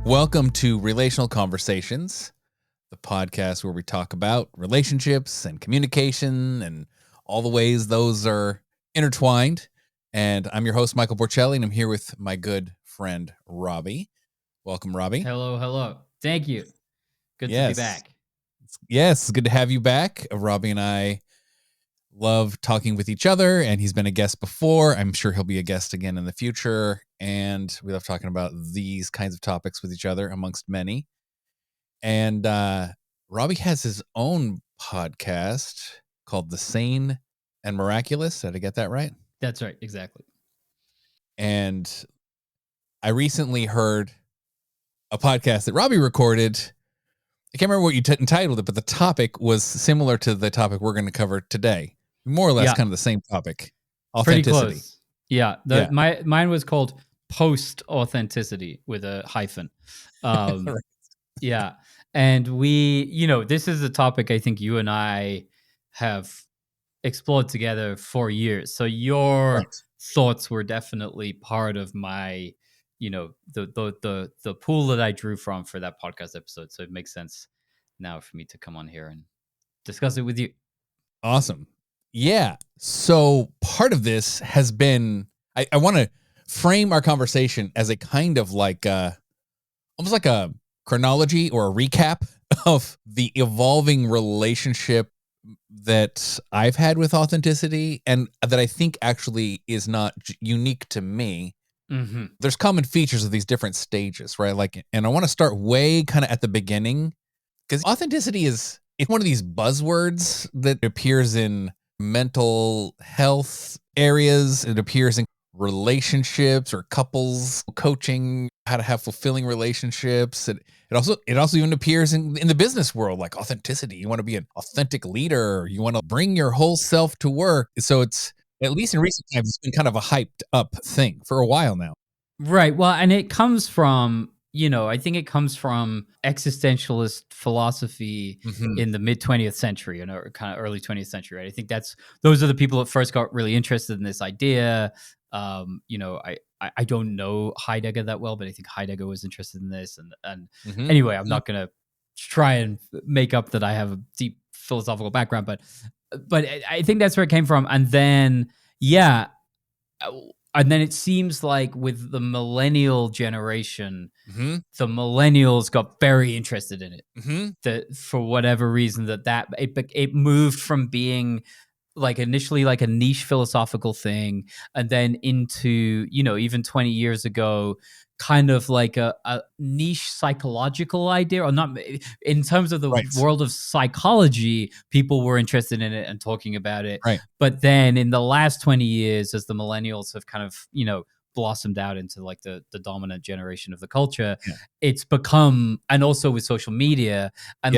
Welcome to Relational Conversations, the podcast where we talk about relationships and communication and all the ways those are intertwined. And I'm your host, Michael Porcelli, and I'm here with my good friend, Robbie. Welcome, Robbie. Hello. Thank you. Good to be back. Yes, it's good to have you back. Robbie and I love talking with each other, and he's been a guest before. I'm sure he'll be a guest again in the future. And we love talking about these kinds of topics with each other, amongst many. And Robbie has his own podcast called the Sane and Miraculous. Did I get that right? That's right. Exactly. And I recently heard a podcast that Robbie recorded. I can't remember what you entitled it, but the topic was similar to the topic we're going to cover today. More or less kind of the same topic. Authenticity. Pretty close. Yeah. Mine was called post-authenticity with a hyphen. Right. Yeah. And this is a topic I think you and I have explored together for years. So your thoughts were definitely part of my, the pool that I drew from for that podcast episode. So it makes sense now for me to come on here and discuss it with you. Awesome. Yeah. So part of this has been, I want to frame our conversation as a kind of like almost like a chronology or a recap of the evolving relationship that I've had with authenticity, and that I think actually is not unique to me. Mm-hmm. There's common features of these different stages, right? And I want to start way kind of at the beginning, because authenticity it's one of these buzzwords that appears in mental health areas. It appears in relationships or couples coaching, how to have fulfilling relationships. It also even appears in the business world, like authenticity. You want to be an authentic leader. You want to bring your whole self to work. So it's, at least in recent times, it's been kind of a hyped up thing for a while now. Right. Well, and it comes from, I think it comes from existentialist philosophy in the mid 20th century, or kind of early 20th century, right? I think those are the people that first got really interested in this idea. I don't know Heidegger that well, but I think Heidegger was interested in this. And anyway, I'm not going to try and make up that I have a deep philosophical background, but I think that's where it came from. And then, and then it seems like with the millennial generation, the millennials got very interested in it. That for whatever reason, it moved from being like initially like a niche philosophical thing, and then into, even 20 years ago, kind of like a niche psychological idea, or not in terms of the world of psychology. People were interested in it and talking about it. Right. But then in the last 20 years, as the millennials have kind of, blossomed out into like the dominant generation of the culture, it's become, and also with social media, and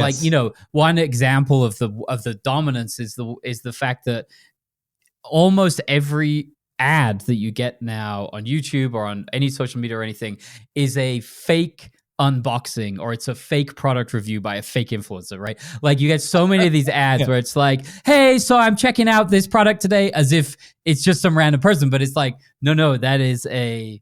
one example of the dominance is the fact that almost every ad that you get now on YouTube or on any social media or anything is a fake unboxing, or it's a fake product review by a fake influencer, right? Like you get so many of these ads where it's like, hey, so I'm checking out this product today, as if it's just some random person, but it's like, no, that is a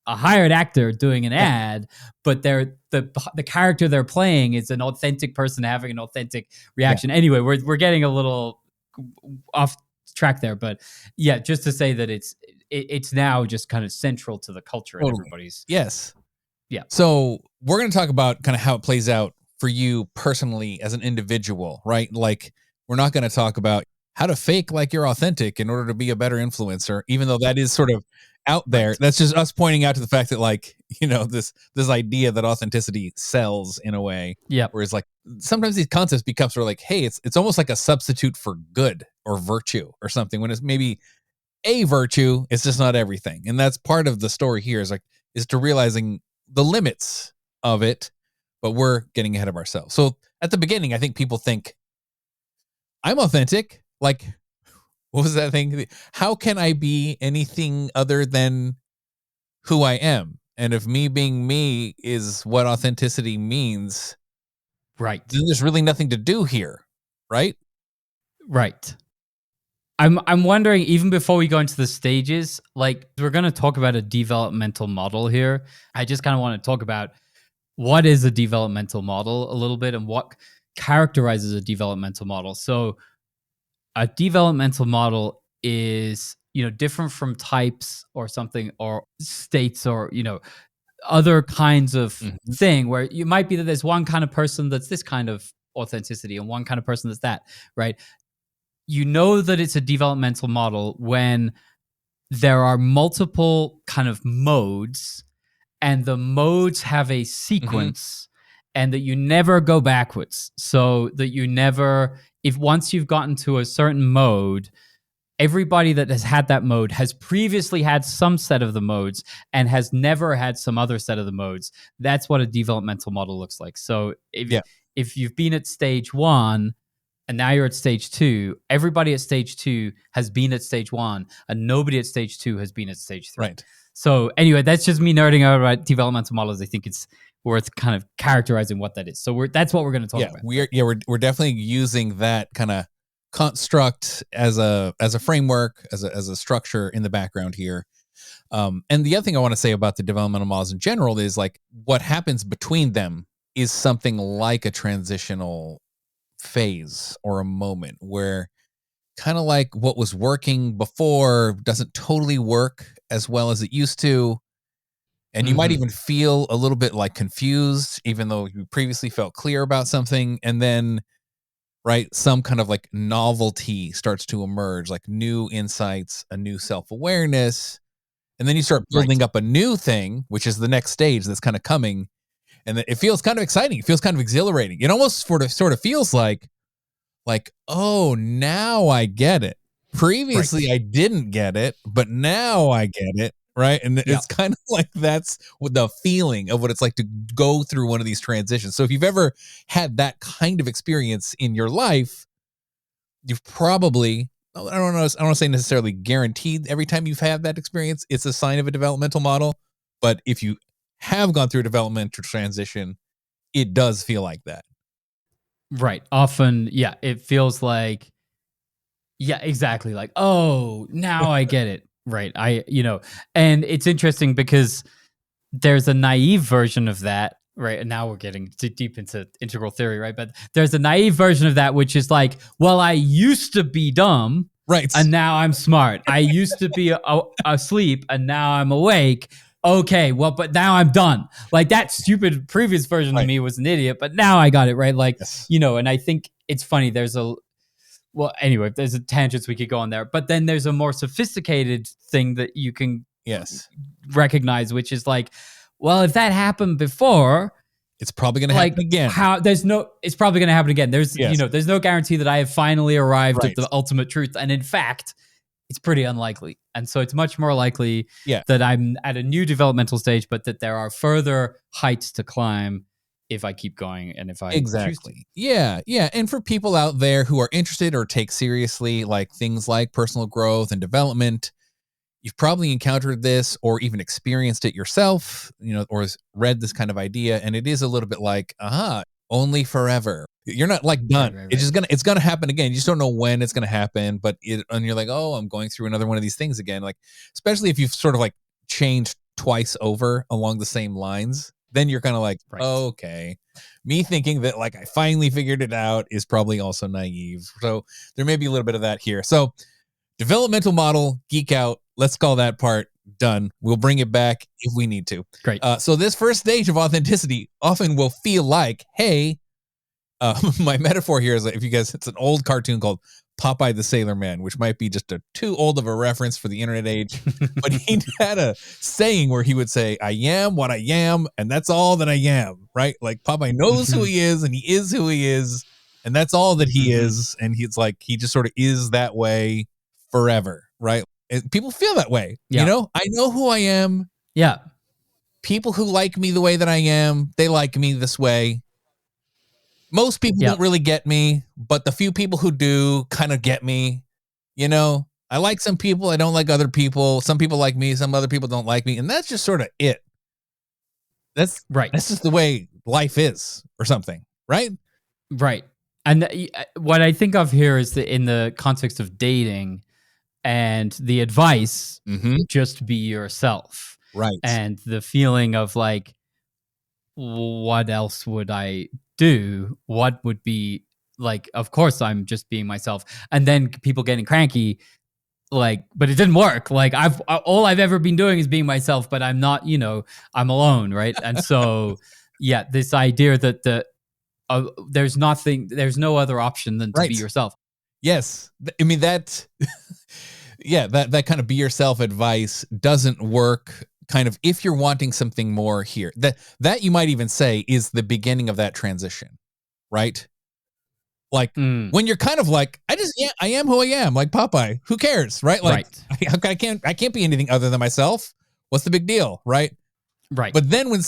hired actor doing an ad, but the character they're playing is an authentic person having an authentic reaction. Anyway, we're getting a little off track there, but just to say that it's now just kind of central to the culture and everybody's. Yeah. So we're going to talk about kind of how it plays out for you personally as an individual, right? Like, we're not going to talk about how to fake like you're authentic in order to be a better influencer, even though that is sort of out there. Right. That's just us pointing out to the fact that, like, this idea that authenticity sells in a way. Yeah. Whereas like sometimes these concepts become sort of like, hey, it's almost like a substitute for good or virtue or something, when it's maybe a virtue. It's just not everything. And that's part of the story here is to realizing the limits of it, but we're getting ahead of ourselves. So at the beginning, I think people think, I'm authentic. Like, what was that thing? How can I be anything other than who I am? And if me being me is what authenticity means, right, then there's really nothing to do here, right? Right. I'm wondering, even before we go into the stages, like, we're going to talk about a developmental model here. I just kind of want to talk about what is a developmental model a little bit and what characterizes a developmental model. So a developmental model is, different from types or something or states or, other kinds of Mhm. thing where you might be that there's one kind of person that's this kind of authenticity and one kind of person that's that, right? You know that it's a developmental model when there are multiple kind of modes and the modes have a Mhm. sequence and that you never go backwards. So that you never, if once you've gotten to a certain mode, everybody that has had that mode has previously had some set of the modes and has never had some other set of the modes. That's what a developmental model looks like. So Yeah. if you've been at stage 1 and now you're at stage 2, everybody at stage 2 has been at stage 1 and nobody at stage 2 has been at stage 3. Right. So anyway, that's just me nerding out about developmental models. I think it's worth kind of characterizing what that is. So that's what we're going to talk about. We're definitely using that kind of construct as a framework, as a structure in the background here. And the other thing I want to say about the developmental models in general is like what happens between them is something like a transitional phase or a moment where kind of like what was working before doesn't totally work as well as it used to. And you might even feel a little bit like confused, even though you previously felt clear about something. And then, right, some kind of like novelty starts to emerge, like new insights, a new self awareness. And then you start building up a new thing, which is the next stage that's kind of coming. And it feels kind of exciting. It feels kind of exhilarating. It almost sort of feels like, oh, now I get it. Previously, I didn't get it, but now I get it. Right. And it's kind of like that's what the feeling of what it's like to go through one of these transitions. So if you've ever had that kind of experience in your life, you've probably, I don't want to say necessarily guaranteed every time you've had that experience, it's a sign of a developmental model. But if you have gone through a developmental transition, it does feel like that. Right. Often, yeah, it feels like, yeah, exactly. Like, oh, now I get it. Right. And it's interesting because there's a naive version of that. Right. And now we're getting too deep into integral theory. Right. But there's a naive version of that, which is like, well, I used to be dumb. Right. And now I'm smart. I used to be asleep and now I'm awake. Okay, well, but now I'm done. Like that stupid previous version of me was an idiot, but now I got it right. Like, and I think it's funny. Anyway, there's a tangents we could go on there, but then there's a more sophisticated thing that you can recognize, which is like, well, if that happened before, it's probably going to happen again. It's probably going to happen again. There's no guarantee that I have finally arrived at the ultimate truth. And in fact, it's pretty unlikely. And so it's much more likely that I'm at a new developmental stage, but that there are further heights to climb if I keep going and if I choose to. Yeah. And for people out there who are interested or take seriously like things like personal growth and development, you've probably encountered this or even experienced it yourself, or read this kind of idea. And it is a little bit like, only forever. You're not like done. Right. It's gonna happen again. You just don't know when it's gonna happen, and you're like, oh, I'm going through another one of these things again. Like, especially if you've sort of like changed twice over along the same lines, then you're kind of like, okay. Me thinking that like I finally figured it out is probably also naive. So there may be a little bit of that here. So developmental model, geek out. Let's call that part done. We'll bring it back if we need to. Great. So this first stage of authenticity often will feel like, hey, my metaphor here is that it's an old cartoon called Popeye the Sailor Man, which might be just too old of a reference for the internet age. But he had a saying where he would say, I am what I am, and that's all that I am, right? Like Popeye knows who he is, and he is who he is, and that's all that he is. And he's like, he just sort of is that way forever, right? And people feel that way. I know who I am. Yeah. People who like me the way that I am, they like me this way. Most people don't really get me, but the few people who do kind of get me. I like some people, I don't like other people. Some people like me, some other people don't like me. And that's just sort of it. That's right. That's just the way life is or something, right? Right. And what I think of here is that in the context of dating and the advice, just be yourself. Right. And the feeling of like, what else would I do? What would be like, of course I'm just being myself. And then people getting cranky, like, but it didn't work. Like all I've ever been doing is being myself, but I'm not, I'm alone. Right. And so, yeah, this idea that there's no other option than to be Right. yourself. Yes. I mean, that, yeah, that kind of be yourself advice doesn't work kind of if you're wanting something more here. That you might even say is the beginning of that transition, right? Like when you're kind of like, I am who I am, like Popeye. Who cares, right? Like I can't be anything other than myself. What's the big deal, right? Right. But then when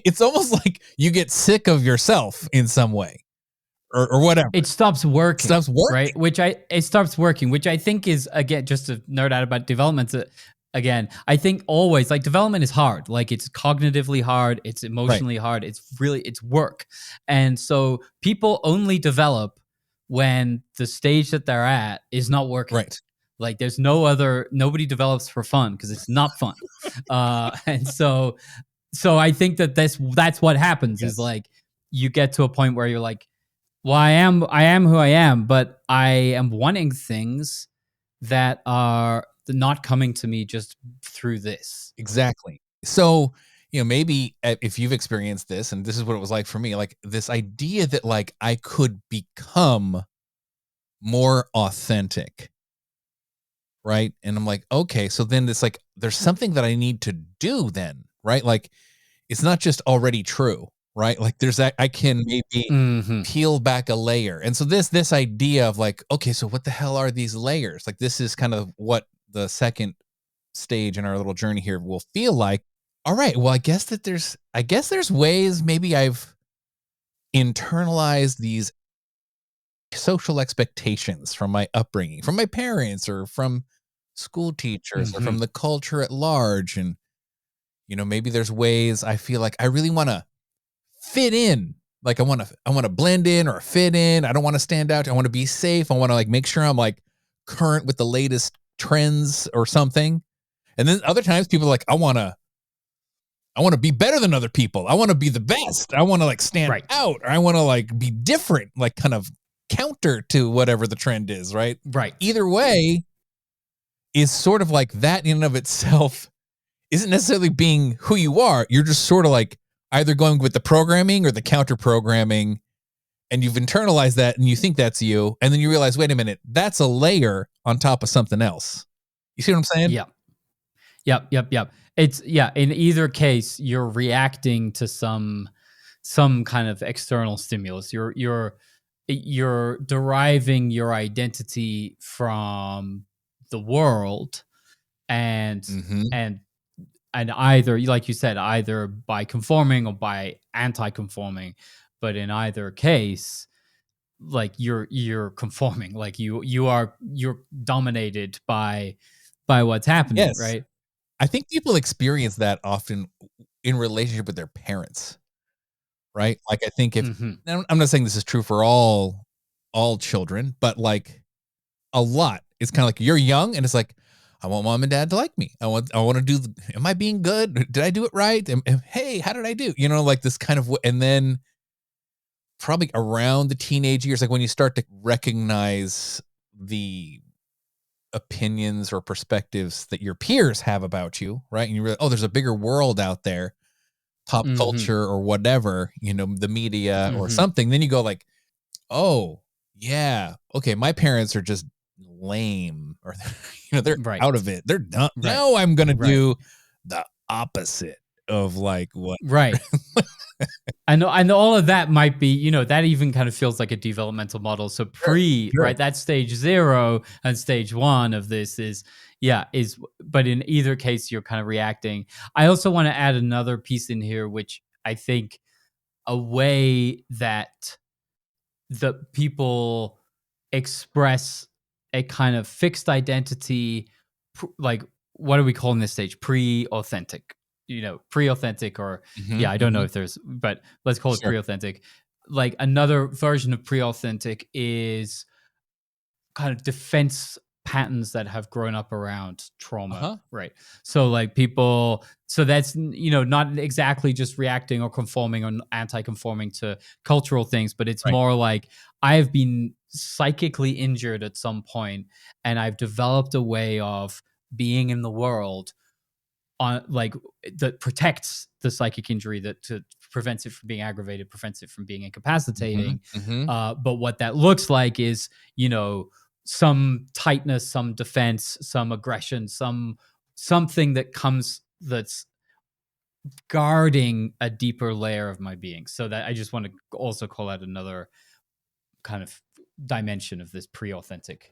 it's almost like you get sick of yourself in some way, or whatever. It stops working. Right? It stops working, which I think is, again, just to nerd out about development. Again, I think always, like, development is hard. Like, it's cognitively hard. It's emotionally hard. It's work. And so people only develop when the stage that they're at is not working. Right. Like, there's nobody develops for fun because it's not fun. And so I think that's what happens is, like, you get to a point where you're like, well, I am who I am, but I am wanting things that are not coming to me just through this. Exactly. So, maybe if you've experienced this, and this is what it was like for me, like this idea that like I could become more authentic. Right. And I'm like, okay, so then it's like, there's something that I need to do then, right? Like, it's not just already true, right? Like there's that I can maybe peel back a layer. And so this idea of like, okay, so what the hell are these layers? Like, this is kind of what the second stage in our little journey here will feel like. All right, well, I guess there's ways maybe I've internalized these social expectations from my upbringing, from my parents or from school teachers or from the culture at large. And, maybe there's ways I feel like I really want to fit in. Like I want to blend in or fit in. I don't want to stand out. I want to be safe. I want to like make sure I'm like current with the latest trends or something. And then other times people are like, I want to be better than other people. I want to be the best. I want to like stand out, or I want to like be different, like kind of counter to whatever the trend is, right? Right. Either way is sort of like that in and of itself isn't necessarily being who you are. You're just sort of like either going with the programming or the counter programming, and you've internalized that and you think that's you. And then you realize, wait a minute, that's a layer on top of something else. You see what I'm saying? Yep. It's in either case, you're reacting to some kind of external stimulus. You're deriving your identity from the world, and either, like you said, either by conforming or by anti-conforming. But in either case, like you're conforming, like you're dominated by what's happening. Yes. Right. I think people experience that often in relationship with their parents, right? Like I think I'm not saying this is true for all children, but like a lot, it's kind of like you're young and it's like, I want mom and dad to like me. I want to do, am I being good? Did I do it right? Hey, how did I do? Like this kind of, and then probably around the teenage years, like when you start to recognize the opinions or perspectives that your peers have about you, right? And you realize, oh, there's a bigger world out there, pop culture or whatever, the media or something. Then you go like, oh yeah, okay, my parents are just lame, or they're out of it. They're done. Now I'm gonna do the opposite of like what. Right. And all of that might be, that even kind of feels like a developmental model. So right, that's stage 0, and stage 1 of this is, but in either case, you're kind of reacting. I also want to add another piece in here, which I think a way that the people express a kind of fixed identity, like, what are we calling this stage? Pre-authentic. Pre-authentic, or I don't know if there's, but let's call it pre-authentic. Like another version of pre-authentic is kind of defense patterns that have grown up around trauma, right? So like people, so that's, not exactly just reacting or conforming or anti-conforming to cultural things, but it's more like I've been psychically injured at some point and I've developed a way of being in the world on like that protects the psychic injury, that prevents it from being aggravated, prevents it from being incapacitating. But what that looks like is, some tightness, some defense, some aggression, something that's guarding a deeper layer of my being. So that I just want to also call out another kind of dimension of this pre-authentic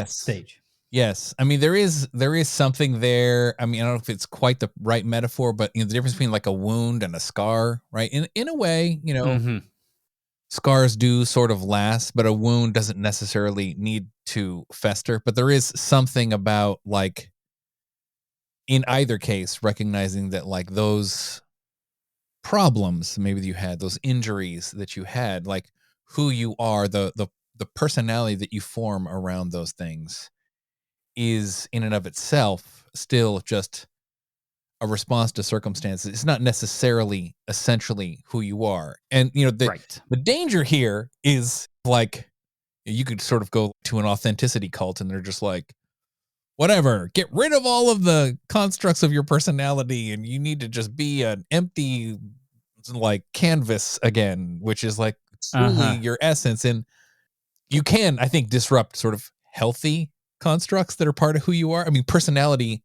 stage. Yes. I mean, there is something there. I mean, I don't know if it's quite the right metaphor, but the difference between like a wound and a scar, right? In a way, scars do sort of last, but a wound doesn't necessarily need to fester. But there is something about like, in either case, recognizing that like those problems maybe that you had, those injuries that you had, like who you are, the personality that you form around those things is in and of itself still just a response to circumstances. It's not necessarily essentially who you are. And the danger here is like you could sort of go to an authenticity cult and they're just like, whatever, get rid of all of the constructs of your personality and you need to just be an empty like canvas again, which is like truly your essence. And you can, I think, disrupt sort of healthy constructs that are part of who you are. I mean, personality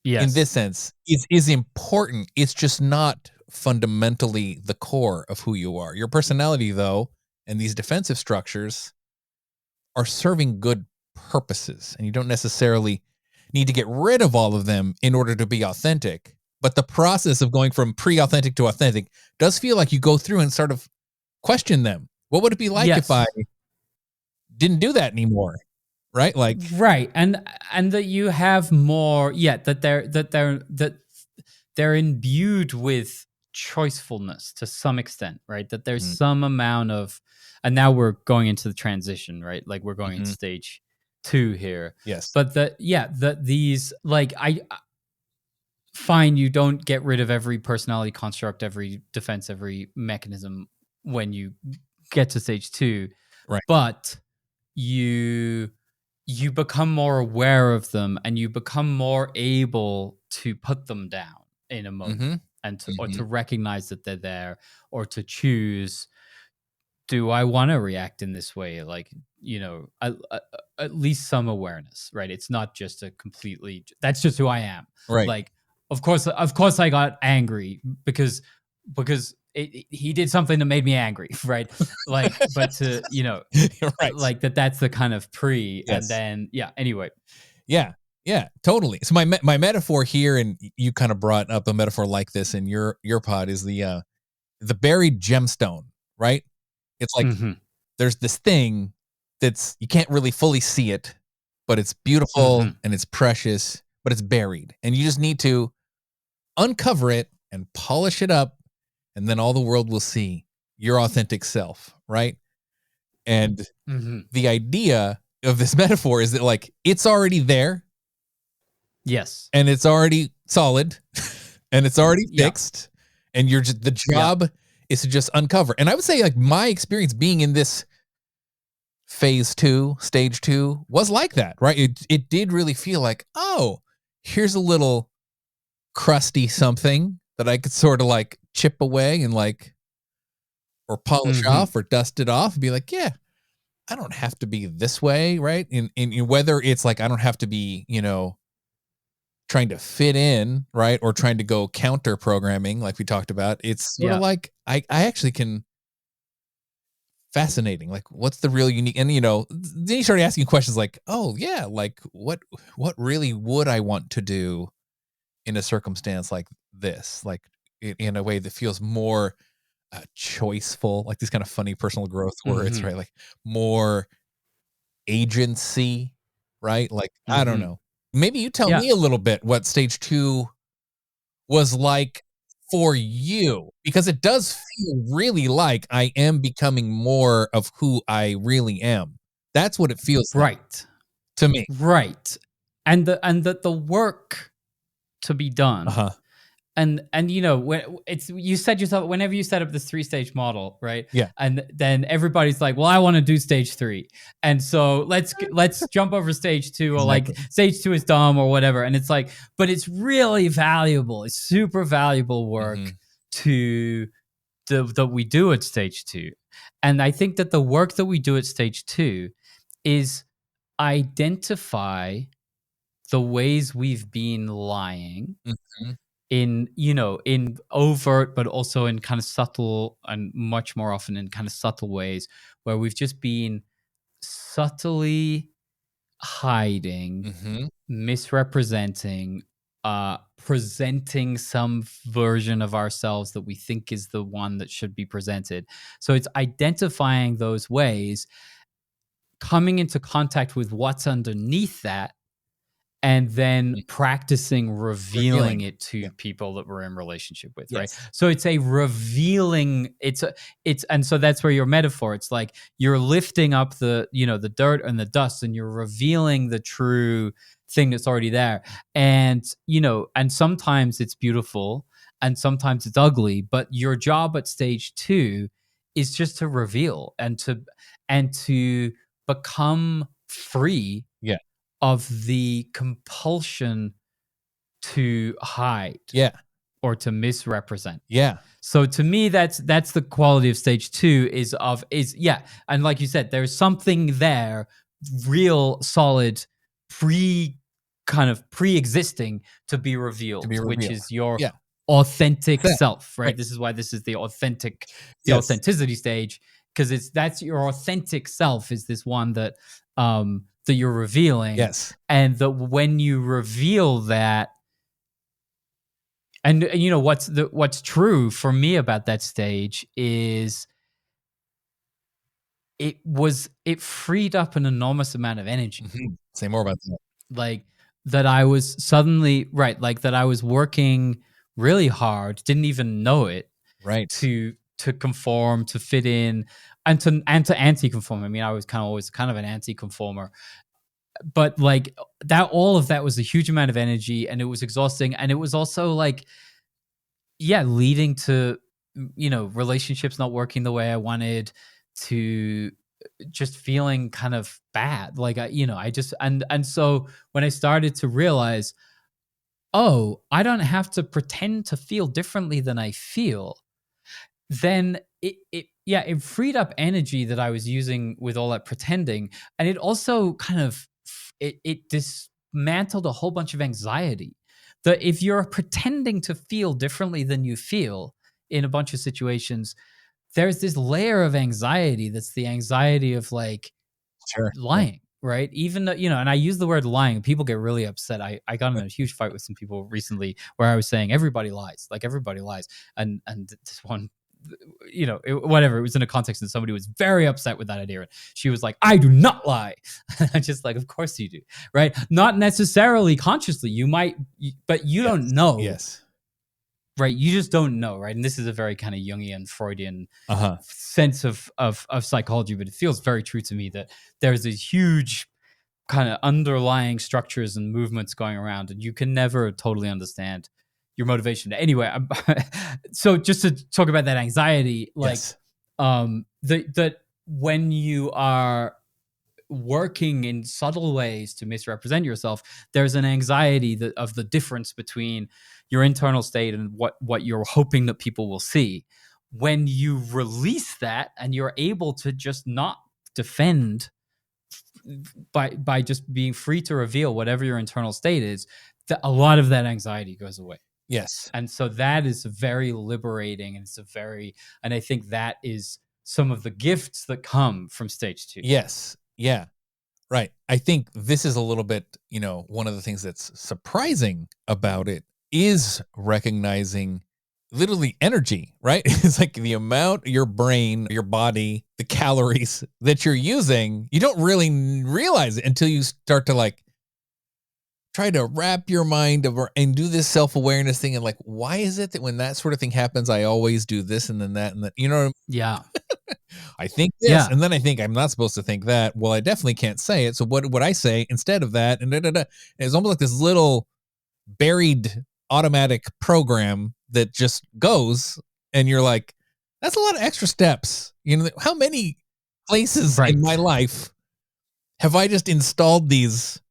in this sense is important. It's just not fundamentally the core of who you are. Your personality, though, and these defensive structures are serving good purposes, and you don't necessarily need to get rid of all of them in order to be authentic. But the process of going from pre-authentic to authentic does feel like you go through and sort of question them. What would it be like if I didn't do that anymore? Right? Like and that you have more that they're imbued with choicefulness to some extent, right? That there's some amount of, and now we're going into the transition, right? Like we're going into stage 2 here. Yes. But these, like, I find you don't get rid of every personality construct, every defense, every mechanism when you get to stage 2. Right. But you become more aware of them and you become more able to put them down in a moment and or to recognize that they're there, or to choose, do I want to react in this way? Like, at least some awareness, right? It's not just a completely, that's just who I am. Right. Like, of course I got angry because he did something that made me angry, right? Like, but to, right. like that's the kind of and then, anyway. Yeah, totally. So my metaphor here, and you kind of brought up a metaphor like this in your pod, is the buried gemstone, right? It's like there's this thing that's, you can't really fully see it, but it's beautiful and it's precious, but it's buried. And you just need to uncover it and polish it up, and then all the world will see your authentic self, right? And the idea of this metaphor is that like it's already there. Yes. And it's already solid and it's already fixed. And you're just, the job is to just uncover. And I would say like my experience being in this phase 2, stage 2 was like that, right? It did really feel like, oh, here's a little crusty something that I could sort of like chip away and like, or polish off or dust it off and be like, yeah, I don't have to be this way, right? In whether it's like, I don't have to be, trying to fit in, right? Or trying to go counter programming like we talked about. It's sort of like, I actually can, fascinating. Like, what's the real unique? And, then you start asking questions like, oh yeah, like what really would I want to do in a circumstance like this? Like in a way that feels more choiceful, like these kind of funny personal growth words, right? Like more agency, right? Like, I don't know. Maybe you tell me a little bit what stage 2 was like for you, because it does feel really like I am becoming more of who I really am. That's what it feels like. Right. to me. Right. And the work to be done. And you know, when it's, you said yourself, whenever you set up this 3-stage model, right? Yeah. And then everybody's like, well, I want to do stage 3. And so let's jump over stage 2, or like stage 2 is dumb or whatever. And it's like, but it's really valuable. It's super valuable work that we do at stage 2. And I think that the work that we do at stage 2 is identify the ways we've been lying in, you know, in overt, but also in kind of subtle, and much more often in kind of subtle ways, where we've just been subtly hiding, misrepresenting, presenting some version of ourselves that we think is the one that should be presented. So it's identifying those ways, coming into contact with what's underneath that, and then practicing revealing it to people that we're in relationship with, right? So it's a revealing, and so that's where your metaphor, it's like you're lifting up the, you know, the dirt and the dust, and you're revealing the true thing that's already there. And, you know, and sometimes it's beautiful and sometimes it's ugly, but your job at stage 2 is just to reveal and to become free of the compulsion to hide or to misrepresent. So to me, that's the quality of stage 2 is and like you said, there's something there, real solid, pre-existing to be revealed, which is your authentic self, right? This is why this is the authenticity stage, because that's your authentic self, is this one that that you're revealing. And that when you reveal that, and you know what's true for me about that stage is it freed up an enormous amount of energy. Say more about that. Like that I was suddenly like that I was working really hard, didn't even know it, to conform, to fit in, and to anti-conform. I mean, I was always kind of an anti-conformer, but like that, all of that was a huge amount of energy, and it was exhausting, and it was also like, leading to, you know, relationships not working the way I wanted, to just feeling kind of bad. Like I just, and so when I started to realize, oh, I don't have to pretend to feel differently than I feel, then it freed up energy that I was using with all that pretending. And it also kind of, it dismantled a whole bunch of anxiety. That if you're pretending to feel differently than you feel in a bunch of situations, there's this layer of anxiety that's the anxiety of like lying, right? Even though, you know, and I use the word lying, people get really upset. I got in a huge fight with some people recently where I was saying everybody lies, like everybody lies. And this one, you know, it was in a context and somebody was very upset with that idea. And she was like, I do not lie. I'm just like, of course you do, right? Not necessarily consciously. You might, but you don't know. Right. You just don't know. Right. And this is a very kind of Jungian, Freudian sense of psychology, but it feels very true to me that there's these huge kind of underlying structures and movements going around, and you can never totally understand your motivation. Anyway, so just to talk about that anxiety, like that when you are working in subtle ways to misrepresent yourself, there's an anxiety of the difference between your internal state and what you're hoping that people will see. When you release that and you're able to just not defend by just being free to reveal whatever your internal state is, that a lot of that anxiety goes away. And so that is very liberating, and and I think that is some of the gifts that come from stage 2. Right. I think this is a little bit, you know, one of the things that's surprising about it is recognizing literally energy, right? It's like the amount your brain, your body, the calories that you're using, you don't really realize it until you start to like try to wrap your mind over and do this self-awareness thing. And like, why is it that when that sort of thing happens, I always do this and then that and that, you know what I mean? I think this, Yeah. and then I think I'm not supposed to think that. Well, I definitely can't say it. So what would I say instead of that? And it's almost like this little buried automatic program that just goes, and you're like, that's a lot of extra steps. You know, how many places in my life have I just installed these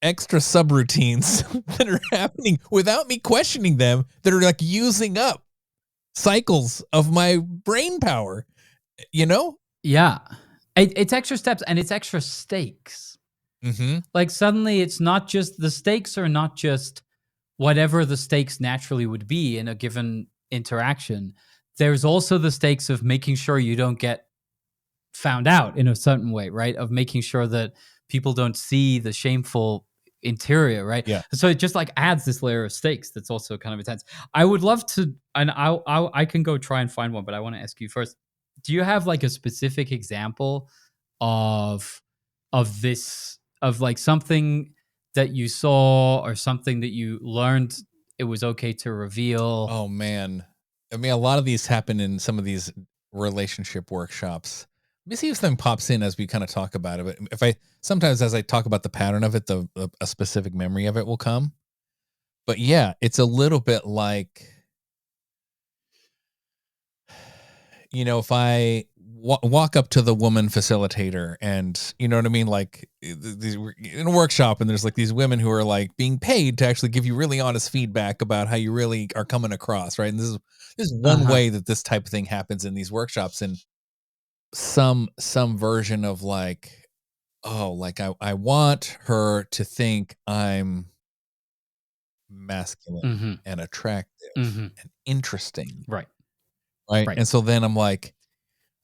extra subroutines that are happening without me questioning them, that are like using up cycles of my brain power, you know? Yeah. It's extra steps and it's extra stakes. Mm-hmm. Like suddenly it's not just, the stakes are not just whatever the stakes naturally would be in a given interaction. There's also the stakes of making sure you don't get found out in a certain way, right? Of making sure that people don't see the shameful interior, right? Yeah. So it just like adds this layer of stakes that's also kind of intense. I would love to, and I can go try and find one, but I want to ask you first. Do you have like a specific example of this, of like something that you saw or something that you learned it was okay to reveal? Oh man. I mean, a lot of these happen in some of these relationship workshops. Let me see if something pops in as we kind of talk about it. If I sometimes, as I talk about the pattern of it, a specific memory of it will come. But yeah, it's a little bit like, you know, if I walk up to the woman facilitator, and you know what I mean, like these in a workshop, and there's like these women who are like being paid to actually give you really honest feedback about how you really are coming across, right? And this is one way that this type of thing happens in these workshops. And some version of like, oh, like I want her to think I'm masculine and attractive and interesting. Right. And so then I'm like,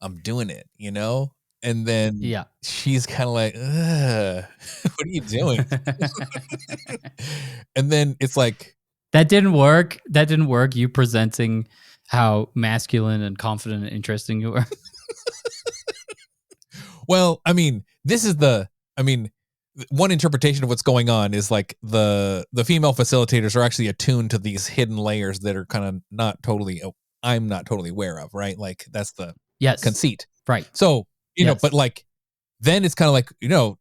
I'm doing it, you know? And then she's kind of like, ugh, what are you doing? And then it's like, that didn't work. That didn't work. You presenting how masculine and confident and interesting you were. Well, I mean, one interpretation of what's going on is like the female facilitators are actually attuned to these hidden layers that are kind of I'm not totally aware of, right? Like that's the conceit. Right. So, you know, but like, then it's kind of like, you know,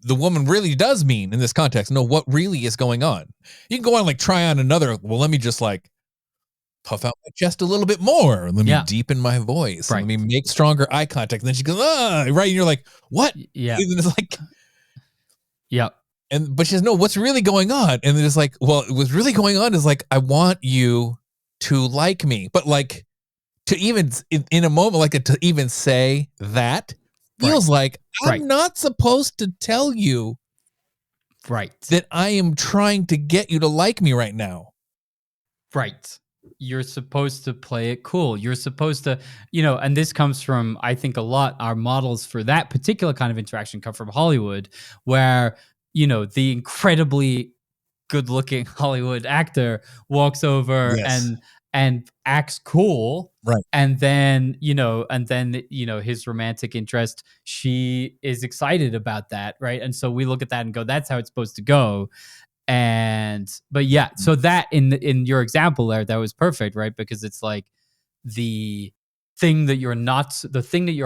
the woman really does mean in this context, know what really is going on. You can go on, like try on another, well, let me just like puff out my chest a little bit more. Let me deepen my voice. Let me make stronger eye contact. And then she goes, right. And you're like, what? Yeah. And it's like, but she says, no, what's really going on? And then it's like, well, what's really going on is like, I want you to like me. But like, to even in a moment, like to even say that feels like I'm not supposed to tell you that I am trying to get you to like me right now. Right. You're supposed to play it cool. You're supposed to, you know, and this comes from, I think a lot, our models for that particular kind of interaction come from Hollywood, where, you know, the incredibly good looking Hollywood actor walks over and acts cool. Right. And then, you know, his romantic interest, she is excited about that. Right. And so we look at that and go, that's how it's supposed to go. But yeah, so that in your example there, that was perfect, right? Because it's like the thing that you're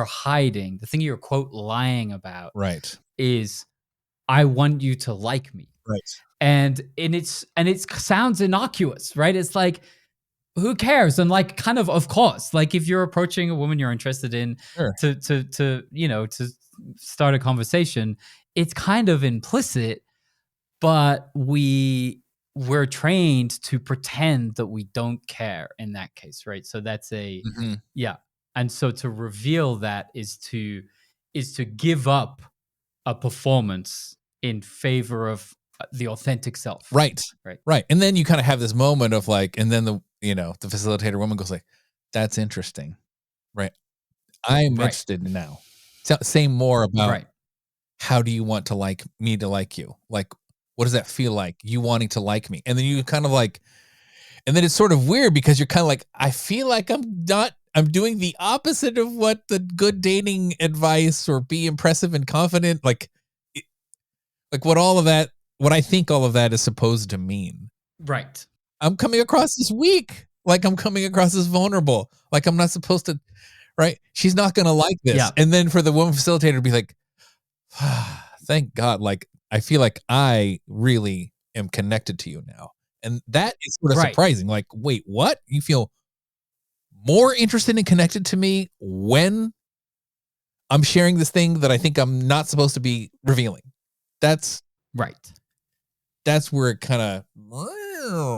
hiding, the thing you're quote lying about, right, is I want you to like me, right? And it sounds innocuous, right? It's like, who cares? And like, kind of course, like if you're approaching a woman you're interested in to you know, to start a conversation, it's kind of implicit. But we're trained to pretend that we don't care in that case, right? So that's and so to reveal that is to give up a performance in favor of the authentic self. Right. And then you kind of have this moment of like, and then the facilitator woman goes like, that's interesting, right? I'm interested now. Say more about how do you want to like me to like you? Like, what does that feel like? You wanting to like me? And then you kind of like, and then it's sort of weird because you're kind of like, I feel like I'm doing the opposite of what the good dating advice or be impressive and confident, like what I think all of that is supposed to mean. Right. I'm coming across as weak. Like I'm coming across as vulnerable. Like I'm not supposed to, right? She's not going to like this. Yeah. And then for the woman facilitator to be like, thank God. Like, I feel like I really am connected to you now. And that is sort of surprising. Like, wait, what? You feel more interested and connected to me when I'm sharing this thing that I think I'm not supposed to be revealing. That's right. That's where it kind of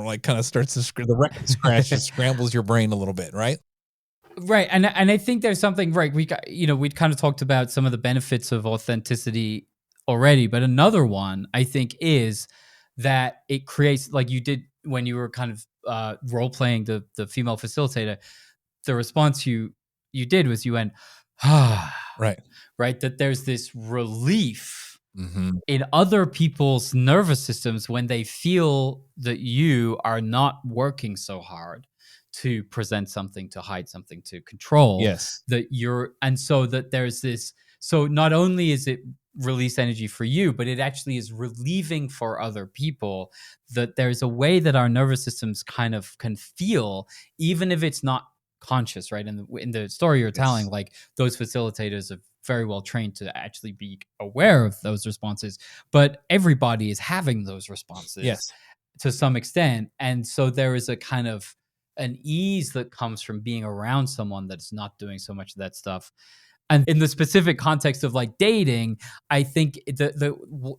like starts to the record scratch just scrambles your brain a little bit, right? Right. And I think there's something, right. We got, we'd kind of talked about some of the benefits of authenticity already, but another one I think is that it creates, like you did when you were kind of role playing the female facilitator, the response you did was you went, right. That there's this relief in other people's nervous systems when they feel that you are not working so hard to present something, to hide something, to control. Yes. And so that there's this, so not only is it release energy for you, but it actually is relieving for other people, that there's a way that our nervous systems kind of can feel, even if it's not conscious, right? In the story you're telling, like those facilitators are very well trained to actually be aware of those responses, but everybody is having those responses to some extent. And so there is a kind of an ease that comes from being around someone that's not doing so much of that stuff. And in the specific context of like dating, I think the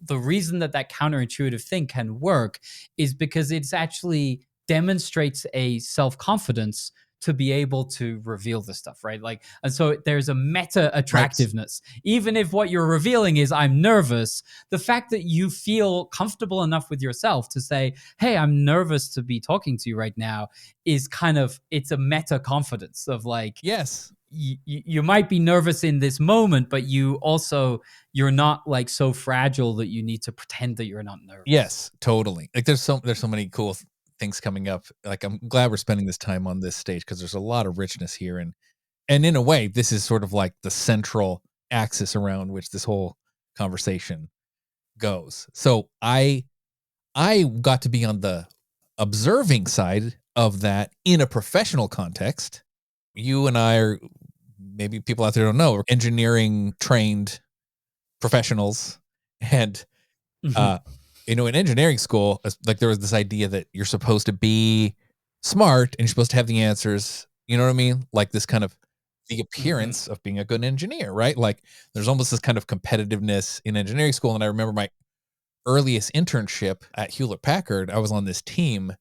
reason that counterintuitive thing can work is because it's actually demonstrates a self-confidence to be able to reveal this stuff, right? Like, and so there's a meta attractiveness. Right. Even if what you're revealing is I'm nervous, the fact that you feel comfortable enough with yourself to say, hey, I'm nervous to be talking to you right now is kind of, it's a meta confidence of like, yes, you might be nervous in this moment, but you're not like so fragile that you need to pretend that you're not nervous. Yes, totally. Like there's so many cool things coming up. Like I'm glad we're spending this time on this stage because there's a lot of richness here, and in a way this is sort of like the central axis around which this whole conversation goes. So I got to be on the observing side of that in a professional context. You and I are, maybe people out there don't know, engineering trained professionals, and in engineering school, like there was this idea that you're supposed to be smart and you're supposed to have the answers. You know what I mean? Like this kind of the appearance of being a good engineer, right? Like there's almost this kind of competitiveness in engineering school. And I remember my earliest internship at Hewlett Packard, I was on this team.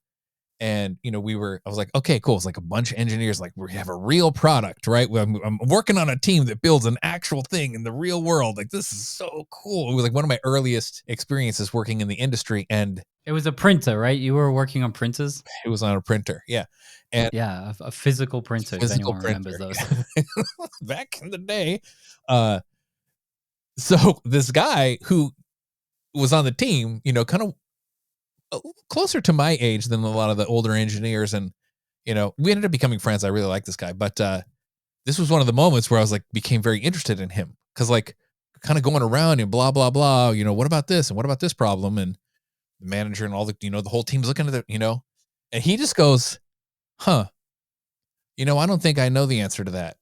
And, I was like, okay, cool. It's like a bunch of engineers, like we have a real product, right? I'm working on a team that builds an actual thing in the real world. Like, this is so cool. It was like one of my earliest experiences working in the industry. And it was a printer, right? You were working on printers? It was on a printer. Yeah. And yeah, a physical printer. If anyone remembers those. Back in the day. So this guy who was on the team, kind of closer to my age than a lot of the older engineers. And, we ended up becoming friends. I really like this guy, but, this was one of the moments where I was like, became very interested in him. Cause like kind of going around and blah, blah, blah, what about this? And what about this problem? And the manager and all the, the whole team's looking at it, and he just goes, I don't think I know the answer to that.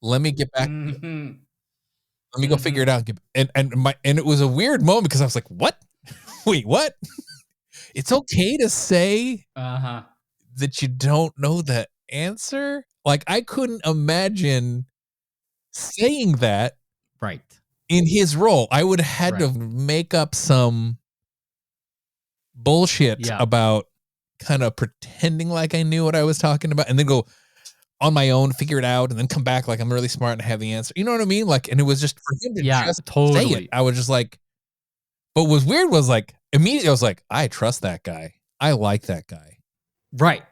Let me get back. Let me go figure it out. And it was a weird moment because I was like, what? Wait, what? It's okay to say that you don't know the answer. Like I couldn't imagine saying that in his role. I would have had to make up some bullshit about kind of pretending like I knew what I was talking about and then go on my own, figure it out, and then come back like I'm really smart and have the answer. You know what I mean? Like, and it was just for him to just say it. I was just like, but what was weird was like, immediately I was like, I trust that guy. I like that guy. Right.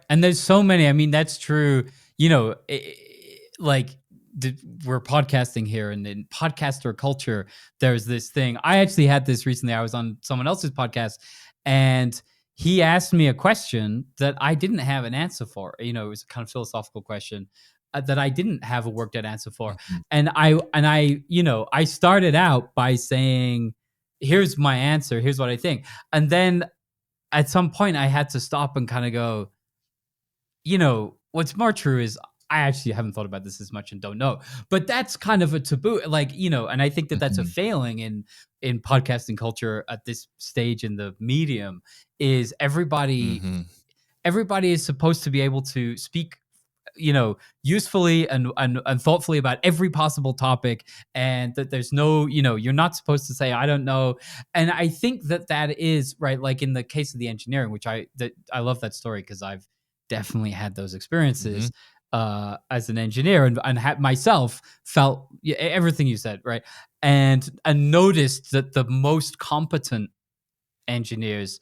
And there's so many, I mean, that's true. Like we're podcasting here, and in podcaster culture, there's this thing. I actually had this recently. I was on someone else's podcast and he asked me a question that I didn't have an answer for. It was a kind of philosophical question that I didn't have a worked out answer for. And I started out by saying, here's my answer. Here's what I think. And then at some point I had to stop and kind of go, what's more true is I actually haven't thought about this as much and don't know. But that's kind of a taboo, like, and I think that that's a failing in podcasting culture at this stage in the medium is everybody is supposed to be able to speak usefully and thoughtfully about every possible topic, and that there's no, you're not supposed to say I don't know. And I think that is right, like in the case of the engineering, which I love that story because I've definitely had those experiences as an engineer, and had myself felt everything you said, right, and noticed that the most competent engineers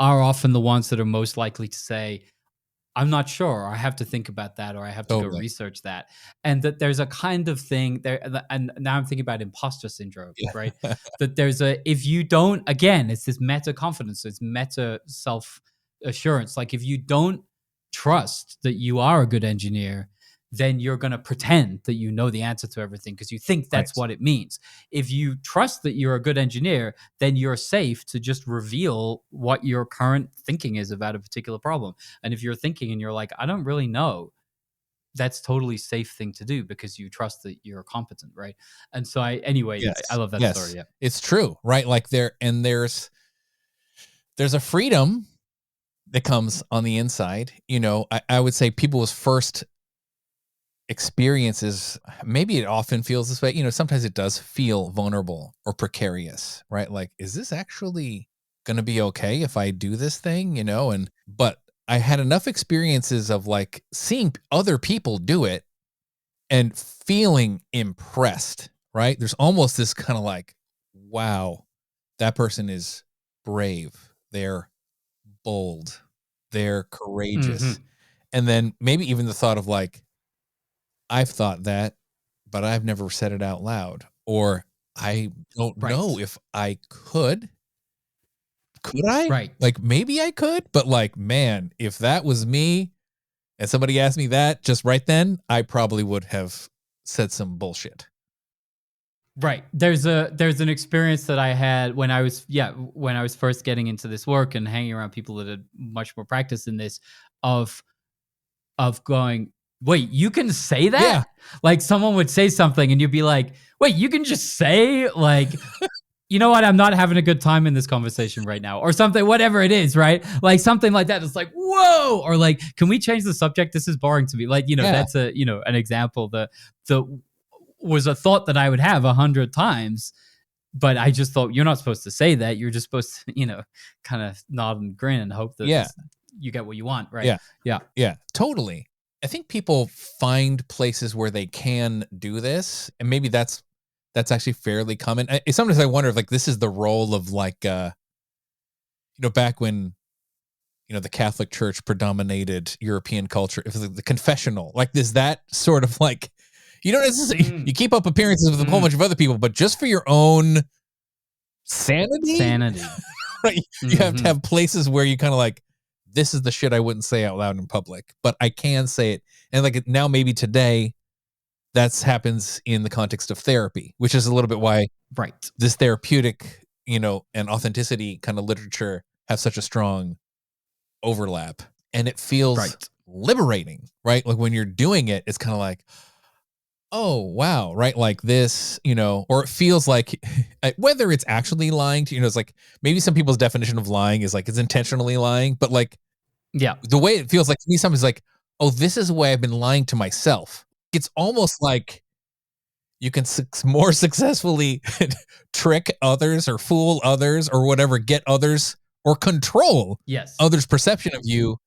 are often the ones that are most likely to say, I'm not sure, or I have to think about that, or I have to go research that. And that there's a kind of thing there, and now I'm thinking about imposter syndrome, right? That there's if you don't, again, it's this meta confidence, it's meta self assurance. Like if you don't trust that you are a good engineer, then you're going to pretend that you know the answer to everything because you think that's what it means. If you trust that you're a good engineer, then you're safe to just reveal what your current thinking is about a particular problem. And if you're thinking and you're like, I don't really know, that's totally safe thing to do because you trust that you're competent, right? And so I love that story. Yeah, it's true, right? Like there's a freedom that comes on the inside. I would say people's first experiences, maybe it often feels this way. Sometimes it does feel vulnerable or precarious, right? Like, is this actually going to be okay if I do this thing, but I had enough experiences of like seeing other people do it and feeling impressed, right? There's almost this kind of like, wow, that person is brave. They're bold. They're courageous. And then maybe even the thought of like, I've thought that, but I've never said it out loud. Or I don't know if I could. Could I? Right. Like maybe I could, but like, man, if that was me and somebody asked me that just right then, I probably would have said some bullshit. Right. There's an experience that I had when I was first getting into this work and hanging around people that had much more practice in this of going, wait, you can say that? Yeah. Like someone would say something and you'd be like, wait, you can just say like, you know what? I'm not having a good time in this conversation right now or something, whatever it is, right? Like something like that. It's like, whoa, or like, can we change the subject? This is boring to me. Like, that's an example that was a thought that I would have 100 times, but I just thought you're not supposed to say that. You're just supposed to, kind of nod and grin and hope that you get what you want, right? Yeah, totally. I think people find places where they can do this, and maybe that's actually fairly common. Sometimes I wonder if like this is the role of like, back when, the Catholic Church predominated European culture, if the confessional, like is that sort of like, you keep up appearances with a whole bunch of other people, but just for your own sanity, right? You have to have places where you kind of like, this is the shit I wouldn't say out loud in public, but I can say it. And like now, maybe today, that happens in the context of therapy, which is a little bit why this therapeutic, and authenticity kind of literature have such a strong overlap. And it feels liberating, right? Like when you're doing it, it's kind of like, oh, wow, right? Like this, or it feels like whether it's actually lying to, it's like maybe some people's definition of lying is like it's intentionally lying, but like, the way it feels like to me, sometimes like, oh, this is the way I've been lying to myself. It's almost like you can more successfully trick others or fool others or whatever, get others or control others' perception of you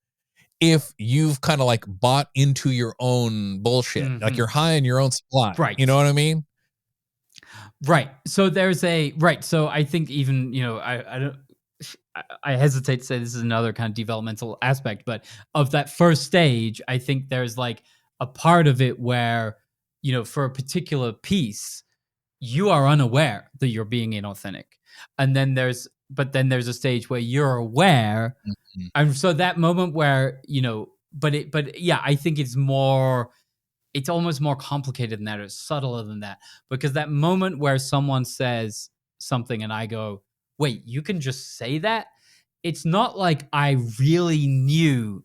if you've kind of like bought into your own bullshit, like you're high in your own supply. Right. You know what I mean? Right. So so I think even, I hesitate to say this is another kind of developmental aspect, but of that first stage, I think there's like a part of it where, for a particular piece, you are unaware that you're being inauthentic. And then there's a stage where you're aware. And so that moment where, I think it's almost more complicated than that, or subtler than that, because that moment where someone says something and I go, wait, you can just say that? It's not like I really knew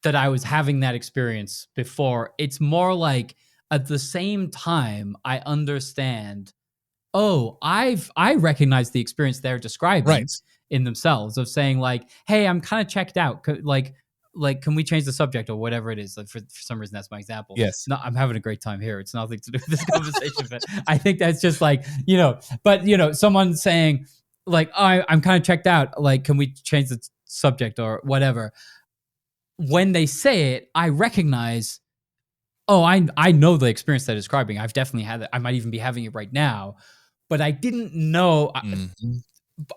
that I was having that experience before. It's more like at the same time, I understand, oh, I recognize the experience they're describing Right. in themselves of saying like, hey, I'm kind of checked out. Like, can we change the subject or whatever it is? Like for some reason, that's my example. Yes. No, I'm having a great time here. It's nothing to do with this conversation, but I think that's just like, but someone saying like, oh, I'm kind of checked out. Like, can we change the subject or whatever? When they say it, I recognize, oh, I know the experience they're describing. I've definitely had it. I might even be having it right now, but I didn't know. Mhm.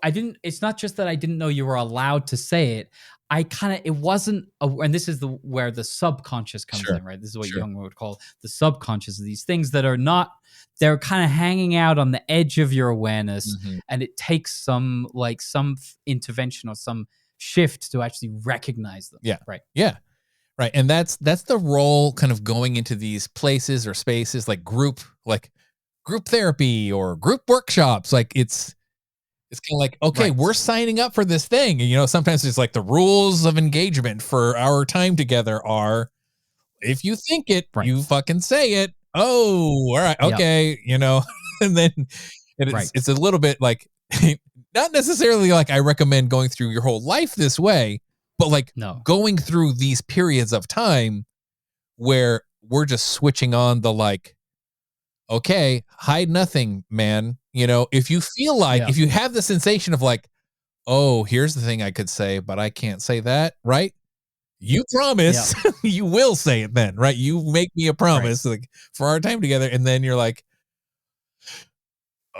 I didn't. It's not just that I didn't know you were allowed to say it. It wasn't, and this is where the subconscious comes Sure. in, right? This is what Sure. Jung would call the subconscious. These things that are not, they're kind of hanging out on the edge of your awareness, Mhm. and it takes some intervention or some shift to actually recognize them. Yeah. Right. Yeah. Right. And that's the role kind of going into these places or spaces like group therapy or group workshops. Like it's kind of like, okay, Right. we're signing up for this thing. And, sometimes it's like the rules of engagement for our time together are, if you think it, Right. you fucking say it. Oh, all right. Yep. Okay. And then Right. it's a little bit like, not necessarily like I recommend going through your whole life this way, but like No. going through these periods of time where we're just switching on the like, okay, hide nothing, man. If you feel like, Yeah. if you have the sensation of like, oh, here's the thing I could say, but I can't say that, right? You promise you will say it then, right? You make me a promise like for our time together. And then you're like,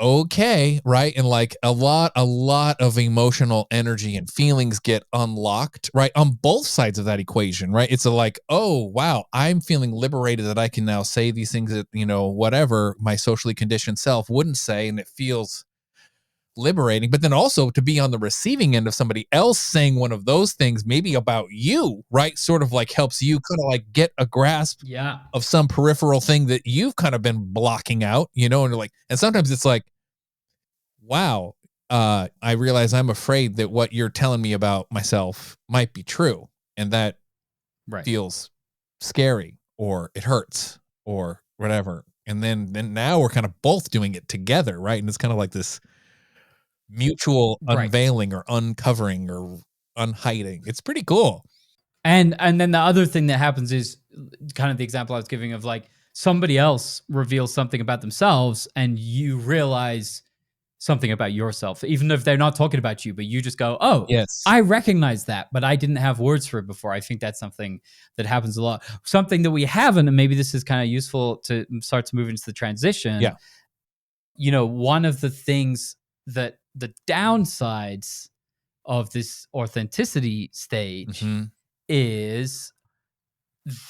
okay, right? And like a lot of emotional energy and feelings get unlocked, right? On both sides of that equation, right? It's like, oh, wow, I'm feeling liberated that I can now say these things that, whatever my socially conditioned self wouldn't say. And it feels liberating. But then also to be on the receiving end of somebody else saying one of those things, maybe about you, right? Sort of like helps you kind of like get a grasp of some peripheral thing that you've kind of been blocking out, and sometimes it's like, wow, I realize I'm afraid that what you're telling me about myself might be true. And that feels scary or it hurts or whatever. And then now we're kind of both doing it together, right? And it's kind of like this mutual unveiling or uncovering or unhiding. It's pretty cool. And then the other thing that happens is kind of the example I was giving of like somebody else reveals something about themselves and you realize something about yourself, even if they're not talking about you, but you just go, oh, yes, I recognize that, but I didn't have words for it before. I think that's something that happens a lot. Something that we haven't, and maybe this is kind of useful to start to move into the transition. Yeah. One of the things that the downsides of this authenticity stage is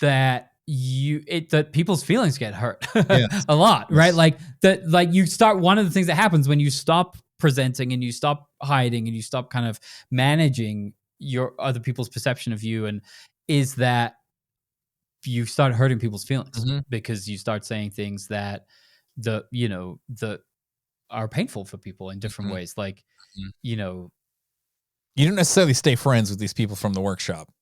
that that people's feelings get hurt a lot, right? Like that, like you start, one of the things that happens when you stop presenting and you stop hiding and you stop kind of managing your other people's perception of you, and is that you start hurting people's feelings because you start saying things that that are painful for people in different ways. Like, you don't necessarily stay friends with these people from the workshop.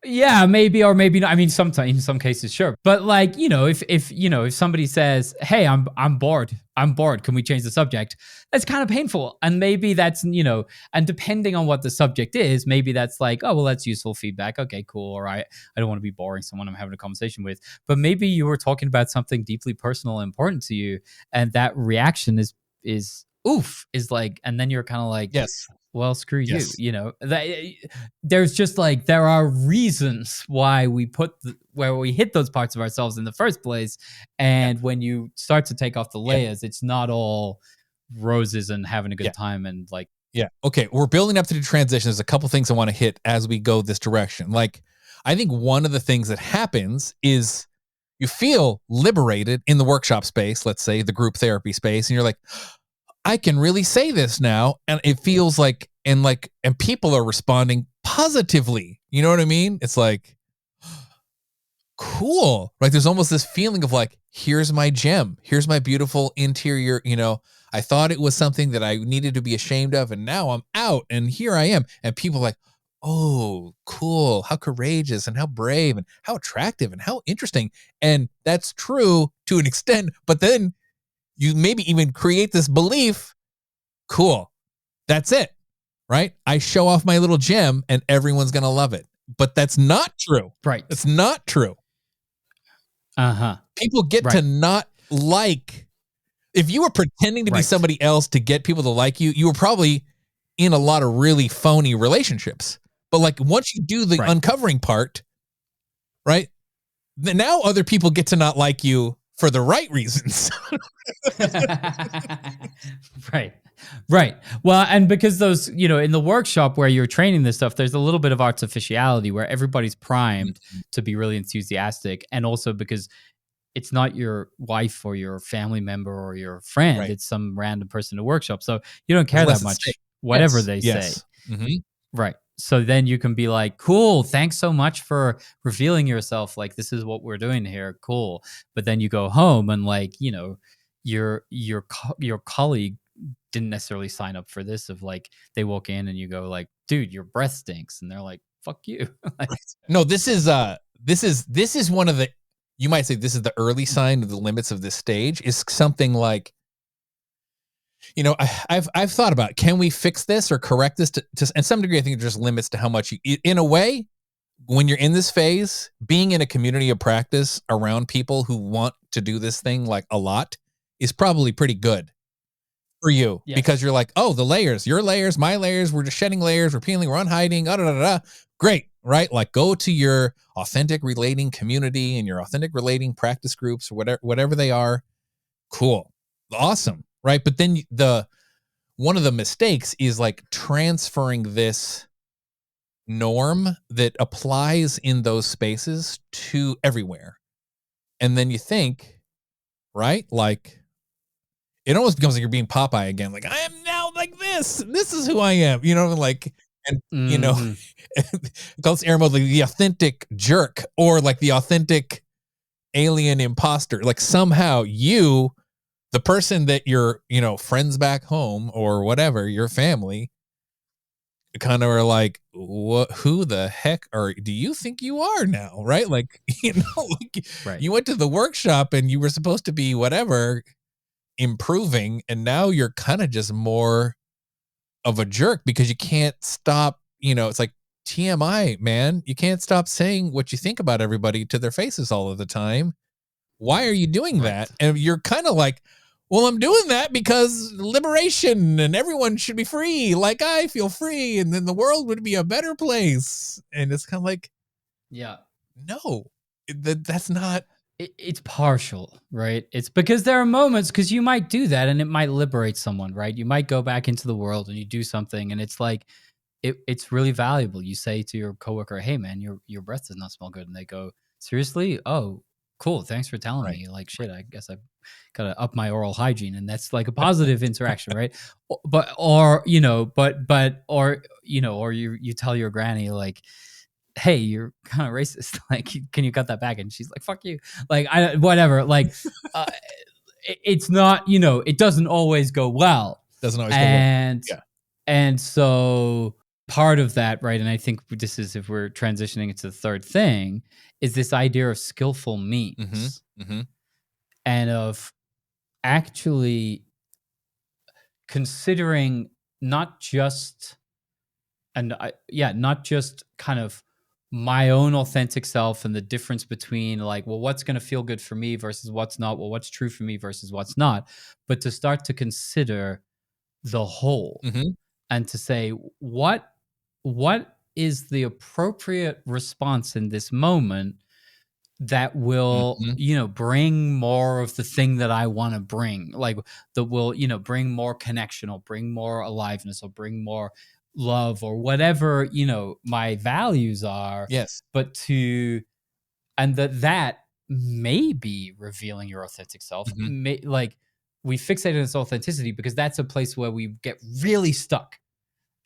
Yeah, maybe or maybe not. I mean, sometimes in some cases, sure. But like, if somebody says, "Hey, I'm bored. I'm bored. Can we change the subject?" That's kind of painful. And maybe that's, and depending on what the subject is, maybe that's like, "Oh, well, that's useful feedback. Okay, cool. All right. I don't want to be boring someone I'm having a conversation with." But maybe you were talking about something deeply personal and important to you, and that reaction is oof, is like, and then you're kind of like, yes, well, screw you. There's just like, there are reasons why we where we hit those parts of ourselves in the first place. And when you start to take off the layers, it's not all roses and having a good time and like. Yeah. Okay. We're building up to the transition. There's a couple things I want to hit as we go this direction. Like, I think one of the things that happens is you feel liberated in the workshop space, let's say the group therapy space, and you're like, I can really say this now. And it feels like, and people are responding positively. You know what I mean? It's like, cool. Like there's almost this feeling of like, here's my gem. Here's my beautiful interior. I thought it was something that I needed to be ashamed of. And now I'm out and here I am. And people are like, oh, cool, how courageous and how brave and how attractive and how interesting. And that's true to an extent, but then you maybe even create this belief, cool, that's it, right? I show off my little gem and everyone's going to love it. But that's not true. Right. It's not true. People get to not like, if you were pretending to be somebody else to get people to like you, you were probably in a lot of really phony relationships. But like once you do the uncovering part, right? Then now other people get to not like you for the right reasons. Right. Well, and because those, in the workshop where you're training this stuff, there's a little bit of artificiality where everybody's primed to be really enthusiastic. And also because it's not your wife or your family member or your friend, it's some random person in a workshop. So you don't care that much, whatever they say. Right. So then you can be like, cool, thanks so much for revealing yourself. Like, this is what we're doing here. Cool. But then you go home and like, your colleague didn't necessarily sign up for this, of like, they walk in and you go like, dude, your breath stinks. And they're like, fuck you. No, this is one of the, you might say this is the early sign of the limits of this stage, is something like, I've thought about, can we fix this or correct this to some degree? I think it just limits to how much in a way, when you're in this phase, being in a community of practice around people who want to do this thing like a lot is probably pretty good for you, because you're like, oh, the layers, your layers, my layers, we're just shedding layers, we're peeling, we're unhiding, great, right? Like go to your authentic relating community and your authentic relating practice groups, or whatever they are. Cool. Awesome. Right. But then one of the mistakes is like transferring this norm that applies in those spaces to everywhere. And then you think, right? Like it almost becomes like you're being Popeye again. Like, I am now like this. This is who I am. Like, and it calls air mode like the authentic jerk, or like the authentic alien imposter. Like somehow you, the person that your, friends back home or whatever, your family, kind of are like, what? Who the heck do you think you are now? Right? Like, you went to the workshop and you were supposed to be whatever, improving, and now you're kind of just more of a jerk because you can't stop. It's like TMI, man. You can't stop saying what you think about everybody to their faces all of the time. Why are you doing that? And you're kind of like, well, I'm doing that because liberation and everyone should be free. Like I feel free, and then the world would be a better place. And it's kind of like, no, that's not. It's partial, right? It's because there are moments, because you might do that and it might liberate someone, right? You might go back into the world and you do something and it's like, it's really valuable. You say to your coworker, hey man, your breath does not smell good. And they go, seriously? Oh, cool. Thanks for telling me. Like, shit, I guess I gotta up my oral hygiene. And that's like a positive interaction, right? Or you tell your granny like, hey, you're kind of racist. Like, can you cut that back? And she's like, fuck you. Like, whatever. Like, it's not, it doesn't always go well. Doesn't always go well. Yeah. And so part of that, right, and I think this is, if we're transitioning into the third thing, is this idea of skillful means and of actually considering not just kind of my own authentic self and the difference between like, well, what's going to feel good for me versus what's not, well, what's true for me versus what's not, but to start to consider the whole and to say, what is the appropriate response in this moment that will, bring more of the thing that I want to bring, like that will, bring more connection, or bring more aliveness, or bring more love, or whatever, my values are. Yes. But and that may be revealing your authentic self. Like we fixate on this authenticity because that's a place where we get really stuck,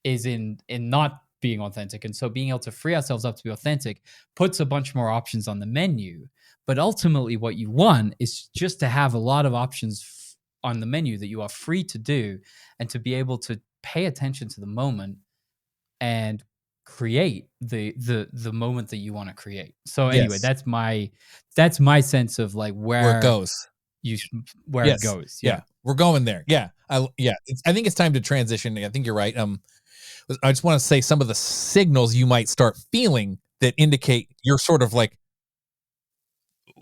is in not being authentic. And so being able to free ourselves up to be authentic puts a bunch more options on the menu. But ultimately what you want is just to have a lot of options on the menu that you are free to do, and to be able to pay attention to the moment and create the moment that you want to create. So anyway, Yes. that's my sense of like Where it where goes. where it Yes. goes. Yeah. We're going there. Yeah. I think it's time to transition. I think you're right. I just want to say some of the signals you might start feeling that indicate you're sort of like,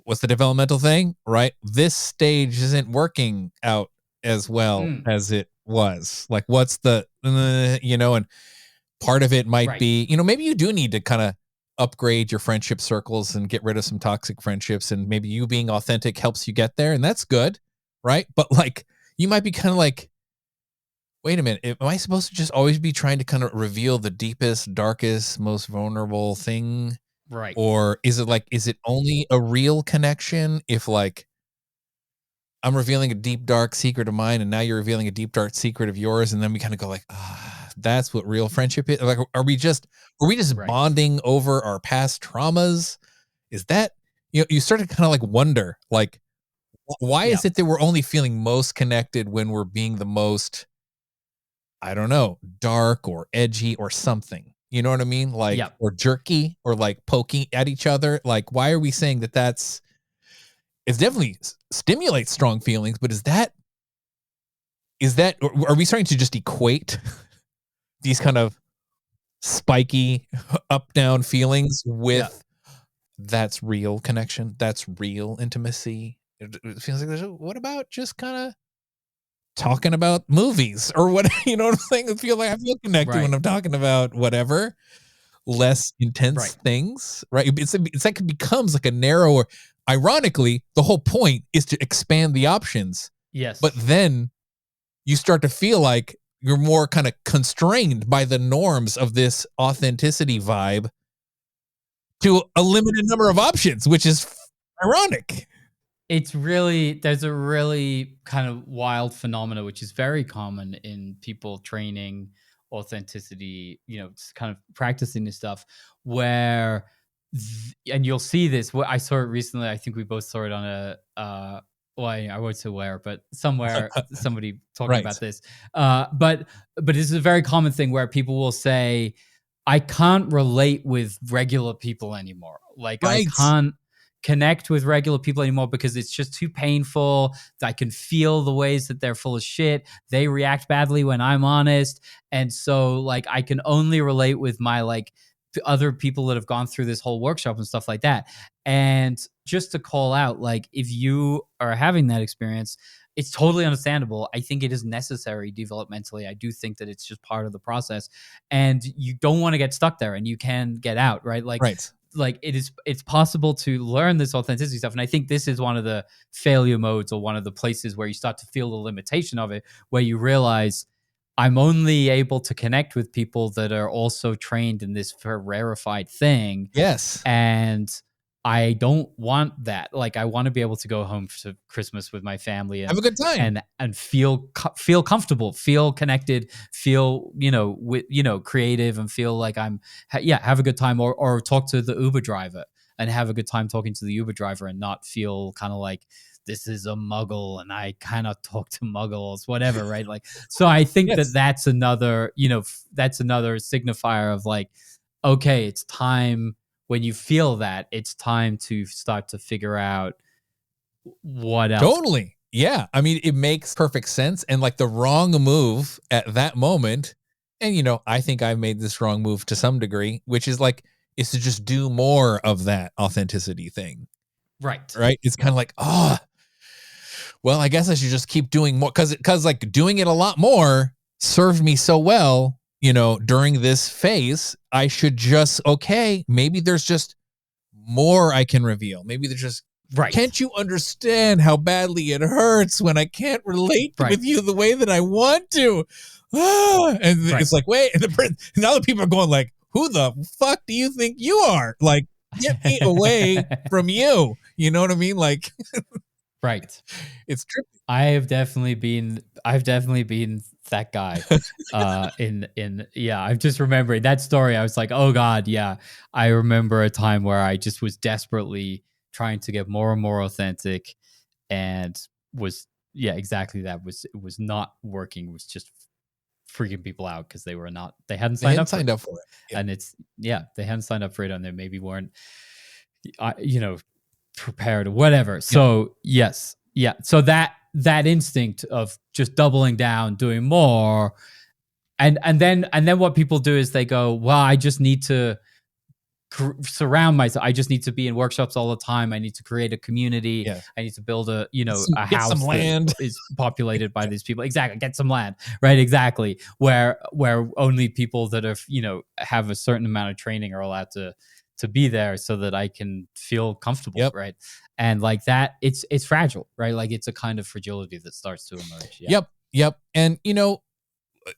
what's the developmental thing, right? This stage isn't working out as well Mm, as it was. Like, what's the, and part of it might right. be, maybe you do need to kind of upgrade your friendship circles and get rid of some toxic friendships. And maybe you being authentic helps you get there. And that's good, right? But like, you might be kind of like, wait a minute, am I supposed to just always be trying to kind of reveal the deepest, darkest, most vulnerable thing? Right. Or is it only a real connection if like I'm revealing a deep, dark secret of mine and now you're revealing a deep, dark secret of yours? And then we kind of go like, that's what real friendship is. Like, are we just Right. bonding over our past traumas? Is that, you start to kind of like wonder, like, why Yeah. is it that we're only feeling most connected when we're being the most, I don't know, dark or edgy or something? You know what I mean? Like, Yeah. or jerky or like poking at each other. Like, why are we saying that it definitely stimulates strong feelings, but are we starting to just equate these kind of spiky up down feelings Yeah. with that's real connection? That's real intimacy. It feels like what about just kind of talking about movies or what? You know what I'm saying? I feel connected when Right. I'm talking about whatever less intense Right. things, right? It's like it becomes like a narrower. Ironically, the whole point is to expand the options, but Yes. then you start to feel like you're more kind of constrained by the norms of this authenticity vibe to a limited number of options, which is ironic. There's a really kind of wild phenomena which is very common in people training authenticity, just kind of practicing this stuff where and you'll see this. I saw it recently. I think we both saw it on well, I won't say where, but somewhere somebody talking Right. about this. But this is a very common thing where people will say, I can't relate with regular people anymore. Like I Right. can't connect with regular people anymore because it's just too painful. I can feel the ways that they're full of shit. They react badly when I'm honest. And so like I can only relate with my like other people that have gone through this whole workshop and stuff like that. And just to call out, like if you are having that experience, it's totally understandable. I think it is necessary developmentally. I do think that it's just part of the process and you don't want to get stuck there and you can get out, right? Right. Like it's possible to learn this authenticity stuff. And I think this is one of the failure modes or one of the places where you start to feel the limitation of it, where you realize I'm only able to connect with people that are also trained in this rarefied thing. Yes. And I don't want that. Like I want to be able to go home to Christmas with my family Have a good time. and feel comfortable, feel connected, feel creative, and feel like have a good time, or talk to the Uber driver and have a good time talking to the Uber driver and not feel kind of like this is a muggle and I cannot talk to muggles, whatever, right? Like, so I think Yes. that's another, that's another signifier of like, okay, it's time. When you feel that, it's time to start to figure out what else. Totally. Yeah. I mean, it makes perfect sense. And like the wrong move at that moment, and I think I've made this wrong move to some degree, which is to just do more of that authenticity thing. Right. Right. It's kind of like, well, I guess I should just keep doing more because like doing it a lot more served me so well, during this phase. I should just, okay, maybe there's just more I can reveal. Maybe there's just, Right. can't you understand how badly it hurts when I can't relate with you the way that I want to? And it's like, wait, and now the people are going like, who the fuck do you think you are? Like, get me away from you. You know what I mean? Like, right. It's trippy. I've definitely been that guy. I'm just remembering that story. I was like, oh God, yeah. I remember a time where I just was desperately trying to get more and more authentic and was exactly that. It was not working. It was just freaking people out because they hadn't They hadn't up signed up for it. Yeah. And they hadn't signed up for it, and they maybe weren't, prepared or whatever. So yes. Yeah. So that instinct of just doubling down, doing more, and then what people do is they go, well, I just need to surround myself. I just need to be in workshops all the time. I need to create a community. Yeah. I need to build a Get house some land. that is populated by these people. Exactly. Get some land. Right. Exactly. Where only people that have, have a certain amount of training are allowed to be there so that I can feel comfortable. Yep. Right. And like that, it's fragile, right? Like it's a kind of fragility that starts to emerge. Yeah. Yep. And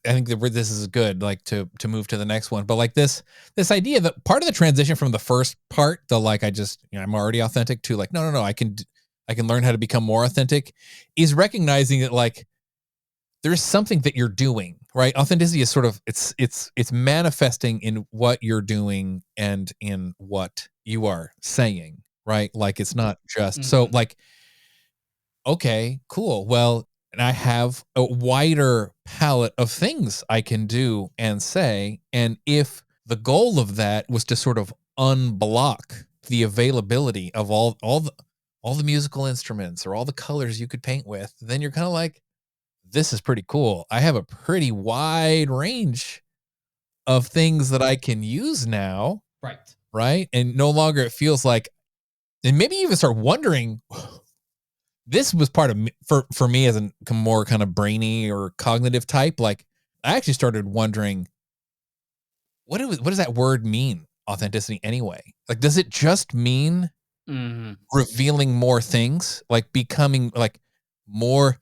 I think that this is good, like to move to the next one. But like this idea that part of the transition from the first part, the like I'm already authentic, to like no, I can learn how to become more authentic, is recognizing that like there's something that you're doing, right? Authenticity is sort of it's manifesting in what you're doing and in what you are saying, right? Like it's not just so like, okay, cool. Well, and I have a wider palette of things I can do and say. And if the goal of that was to sort of unblock the availability of all the musical instruments or all the colors you could paint with, then you're kind of like, this is pretty cool. I have a pretty wide range of things that I can use now. Right. Right. And no longer it feels like, and maybe you even start wondering, this was part of me, for me as a more kind of brainy or cognitive type. Like I actually started wondering, what does that word mean, authenticity, anyway? Like, does it just mean revealing more things, like becoming like more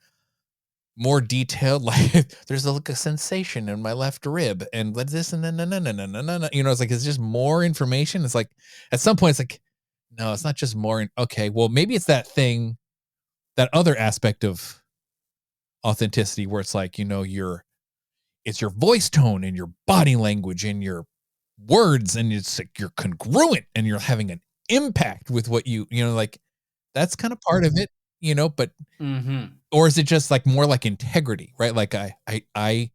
detailed? Like there's a sensation in my left rib, and what's this, and no, it's like, it's just more information. It's like at some point it's like, no, it's not just more. Okay, well maybe it's that thing. That other aspect of authenticity where it's like, it's your voice tone and your body language and your words, and it's like you're congruent and you're having an impact with what like that's kind of part of it, but or is it just like more like integrity, right? Like I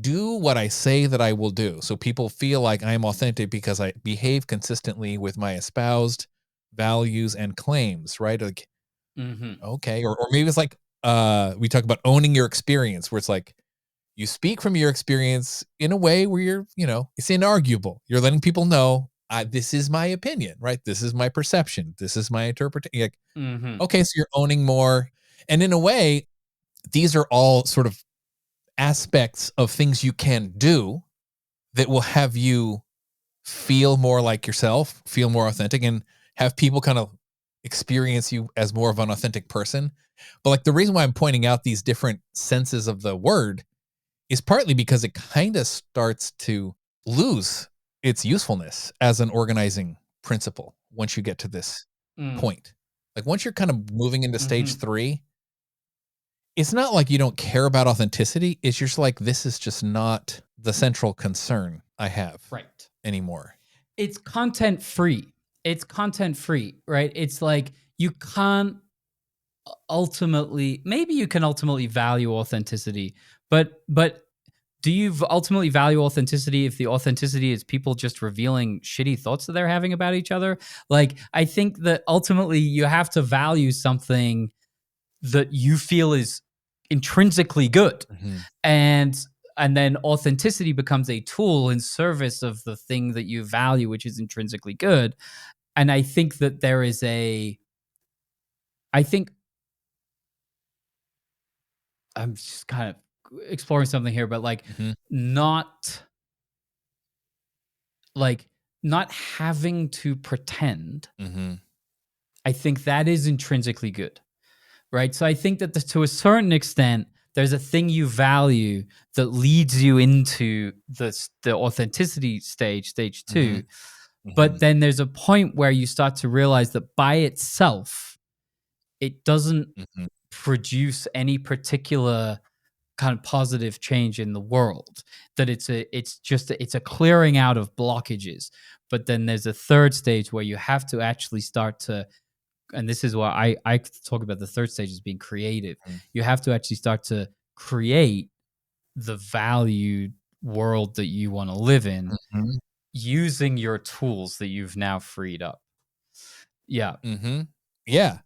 do what I say that I will do. So people feel like I am authentic because I behave consistently with my espoused values and claims, right? Like, okay. Or maybe it's like, we talk about owning your experience, where it's like, you speak from your experience in a way where you're, it's inarguable. You're letting people know, this is my opinion, right? This is my perception. This is my interpretation. Like, okay, so you're owning more. And in a way, these are all sort of aspects of things you can do that will have you feel more like yourself, feel more authentic, and have people kind of experience you as more of an authentic person. But like the reason why I'm pointing out these different senses of the word is partly because it kind of starts to lose its usefulness as an organizing principle once you get to this point. Like once you're kind of moving into stage 3, it's not like you don't care about authenticity. It's just like, this is just not the central concern I have anymore. It's content free. Right? It's like you can't maybe you can ultimately value authenticity, but do you ultimately value authenticity if the authenticity is people just revealing shitty thoughts that they're having about each other? Like, I think that ultimately you have to value something that you feel is intrinsically good. And then authenticity becomes a tool in service of the thing that you value, which is intrinsically good. And I think that there is I'm just kind of exploring something here, but like not having to pretend. I think that is intrinsically good, right? So I think that to a certain extent, there's a thing you value that leads you into the authenticity stage 2. But then there's a point where you start to realize that by itself, it doesn't produce any particular kind of positive change in the world. That it's a clearing out of blockages. But then there's a third stage where you have to actually start to, and this is why I talk about the third stage as being creative. You have to actually start to create the valued world that you want to live in Mm-hmm. using your tools that you've now freed up. Yeah. Mm-hmm. Yeah.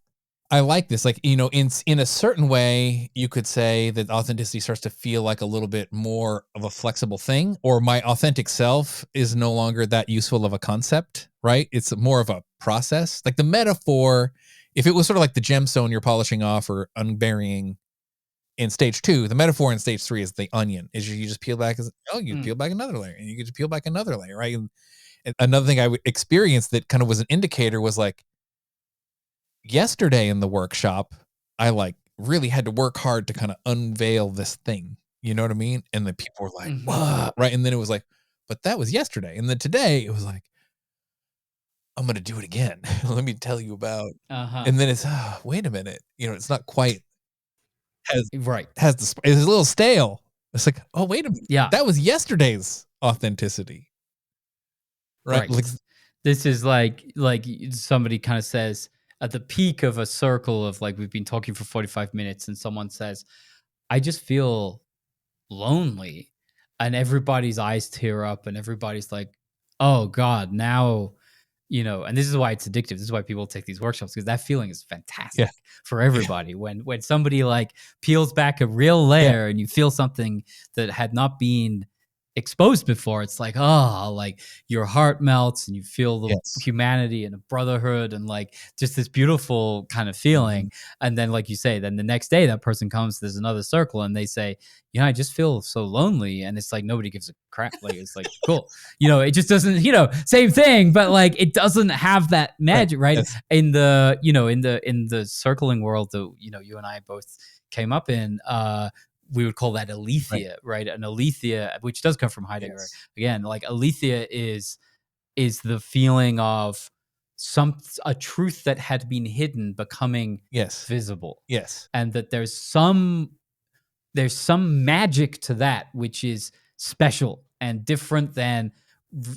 I like this. Like, in a certain way, you could say that authenticity starts to feel like a little bit more of a flexible thing, or my authentic self is no longer that useful of a concept, right? It's more of a process. Like the metaphor, if it was sort of like the gemstone you're polishing off or unburying in stage 2, the metaphor in stage 3 is the onion. Is you just peel back, you peel back another layer, and you get to peel back another layer, right? And another thing I experienced that kind of was an indicator was like, yesterday in the workshop, I like really had to work hard to kind of unveil this thing. You know what I mean? And then people were like, what? Right. And then it was like, but that was yesterday. And then today it was like, I'm going to do it again. Let me tell you about. And then it's, wait a minute. It's not quite it's a little stale. It's like, oh, wait a minute. Yeah. That was yesterday's authenticity. Right. Like, this is like somebody kind of says, at the peak of a circle of like, we've been talking for 45 minutes and someone says, I just feel lonely, and everybody's eyes tear up and everybody's like, oh God, now, and this is why it's addictive. This is why people take these workshops, because that feeling is fantastic for everybody. When somebody like peels back a real layer and you feel something that had not been exposed before, it's like, oh, like your heart melts and you feel the humanity and a brotherhood and like just this beautiful kind of feeling. And then, like you say, then the next day that person comes, there's another circle and they say, I just feel so lonely. And it's like, nobody gives a crap. Like, it's like, cool. It just doesn't, same thing, but like, it doesn't have that magic, right? Yes. In the, in the circling world that, you and I both came up in, we would call that aletheia, right? An aletheia, which does come from Heidegger. Again, like aletheia is the feeling of a truth that had been hidden becoming visible. Yes. And that there's some magic to that, which is special and different than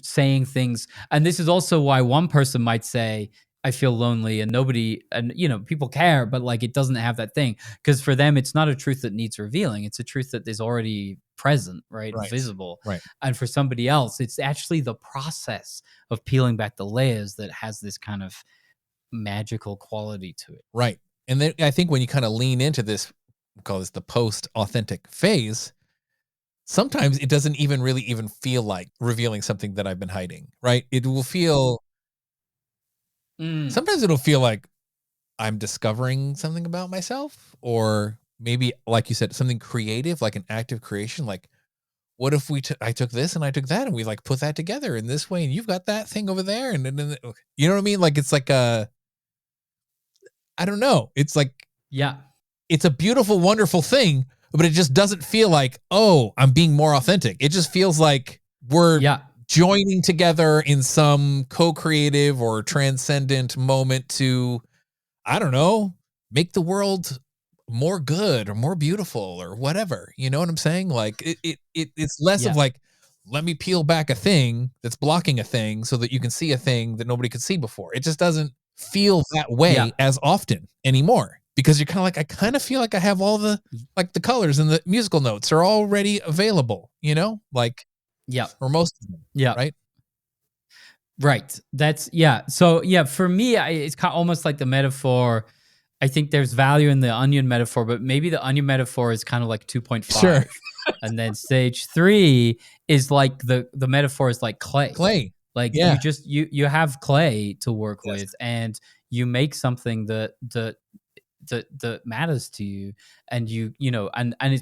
saying things. And this is also why one person might say, I feel lonely, and nobody, and people care, but like it doesn't have that thing, because for them it's not a truth that needs revealing. It's a truth that is already present, right? Visible. Right. And for somebody else, it's actually the process of peeling back the layers that has this kind of magical quality to it. Right. And then I think when you kind of lean into this, we'll call this the post-authentic phase, sometimes it doesn't even really feel like revealing something that I've been hiding, right? It will feel sometimes it'll feel like I'm discovering something about myself, or maybe, like you said, something creative, like an active creation. Like, what if I took this and I took that and we like put that together in this way, and you've got that thing over there, and then you know what I mean? Like, it's like I don't know. It's like, it's a beautiful, wonderful thing, but it just doesn't feel like, oh, I'm being more authentic. It just feels like we're joining together in some co-creative or transcendent moment to, I don't know, make the world more good or more beautiful or whatever. You know what I'm saying? Like it's less of like, let me peel back a thing that's blocking a thing so that you can see a thing that nobody could see before. It just doesn't feel that way as often anymore, because you're kind of like, I kind of feel like I have all the, like the colors and the musical notes are already available, like, or most of them. Right. Right. That's So for me, it's kind of almost like the metaphor. I think there's value in the onion metaphor, but maybe the onion metaphor is kind of like 2.5. Sure. And then stage 3 is like the metaphor is like clay. Like you have clay to work with, and you make something that matters to you, and